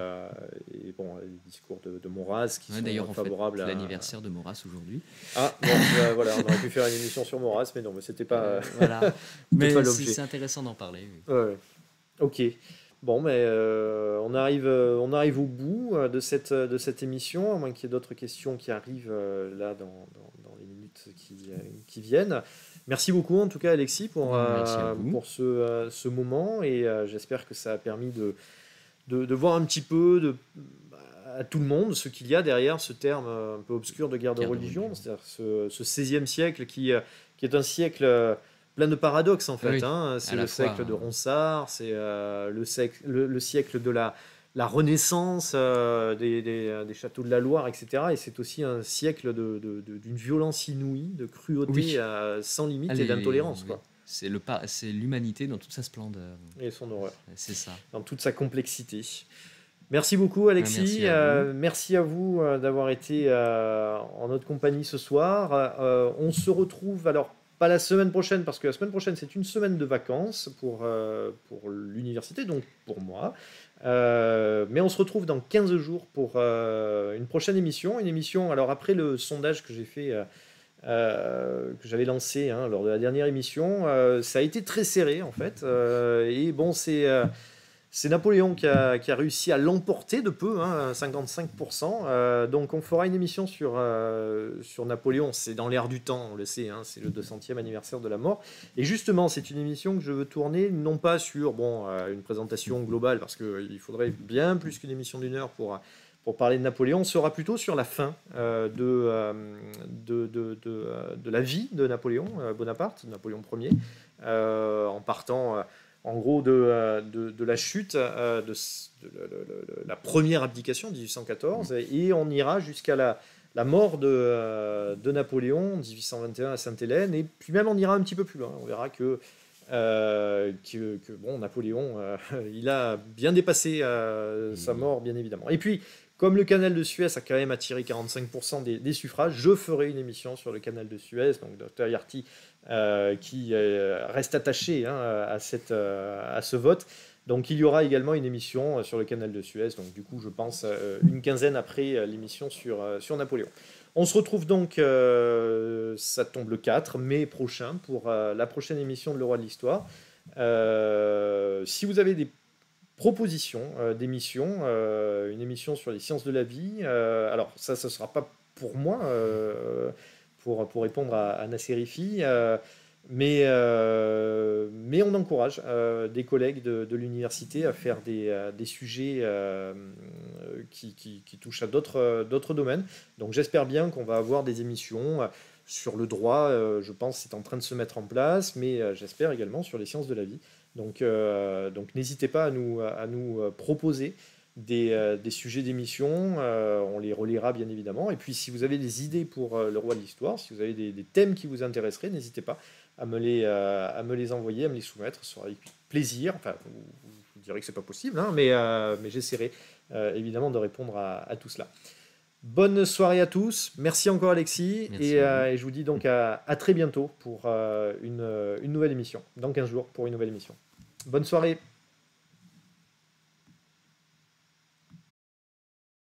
et bon, les discours de Maurras qui sont d'ailleurs, favorables c'est l'anniversaire de Maurras aujourd'hui. Ah, bon, voilà, on aurait pu faire une émission sur Maurras, mais non, mais c'était pas, voilà. mais Mais l'objet. c'est intéressant d'en parler. Oui. Ouais. Ok. Bon, mais on arrive au bout de cette émission, à moins qu'il y ait d'autres questions qui arrivent là dans les minutes qui viennent. Merci beaucoup, en tout cas, Alexis, pour ce moment, et j'espère que ça a permis de voir un petit peu à tout le monde ce qu'il y a derrière ce terme un peu obscur de guerre de religion, c'est-à-dire ce XVIe siècle qui est un siècle plein de paradoxes, en fait. Oui, hein. C'est le siècle de Ronsard, c'est le siècle de la Renaissance, des châteaux de la Loire, etc. Et c'est aussi un siècle d'une violence inouïe, de cruauté sans limite et d'intolérance. Oui. C'est l'humanité dans toute sa splendeur. Et son horreur. C'est ça. Dans toute sa complexité. Merci beaucoup, Alexis. Merci à vous d'avoir été en notre compagnie ce soir. On se retrouve, alors, pas la semaine prochaine, parce que la semaine prochaine, c'est une semaine de vacances pour l'université, donc pour moi. Mais on se retrouve dans 15 jours pour une prochaine émission. Une émission, alors après le sondage que j'ai fait, que j'avais lancé lors de la dernière émission, ça a été très serré, en fait. Et bon, c'est Napoléon qui a réussi à l'emporter de peu, 55%. Donc on fera une émission sur Napoléon. C'est dans l'air du temps, on le sait, c'est le 200e anniversaire de la mort. Et justement, c'est une émission que je veux tourner, non pas sur une présentation globale, parce qu'il faudrait bien plus qu'une émission d'une heure pour parler de Napoléon. On sera plutôt sur la fin de la vie de Napoléon Bonaparte, Napoléon Ier, en partant... en gros, de la chute de la première abdication, 1814, et on ira jusqu'à la mort de Napoléon, 1821 à Sainte-Hélène, et puis même on ira un petit peu plus loin. On verra que Napoléon, il a bien dépassé sa mort, bien évidemment. Et puis, comme le canal de Suez a quand même attiré 45% des suffrages, je ferai une émission sur le canal de Suez, donc Dr Yarty, qui reste attaché à ce vote. Donc il y aura également une émission sur le canal de Suez, donc du coup je pense une quinzaine après l'émission sur Napoléon. On se retrouve donc, ça tombe le 4 mai prochain, pour la prochaine émission de Le Roi de l'Histoire. Si vous avez des propositions d'émissions, une émission sur les sciences de la vie, alors ça ne sera pas pour moi, pour répondre à Nasser Rifi, mais on encourage des collègues de l'université à faire des sujets qui touchent à d'autres domaines. Donc j'espère bien qu'on va avoir des émissions sur le droit, je pense que c'est en train de se mettre en place, mais j'espère également sur les sciences de la vie. Donc n'hésitez pas à nous proposer des sujets d'émission, on les relaiera bien évidemment. Et puis si vous avez des idées pour le Roi de l'Histoire, si vous avez des thèmes qui vous intéresseraient, n'hésitez pas à me les envoyer, à me les soumettre, ce sera avec plaisir. Enfin, vous direz que c'est pas possible, mais j'essaierai évidemment de répondre à tout cela. Bonne soirée à tous, merci encore Alexis, et je vous dis donc à très bientôt pour une nouvelle émission, dans 15 jours pour une nouvelle émission. Bonne soirée.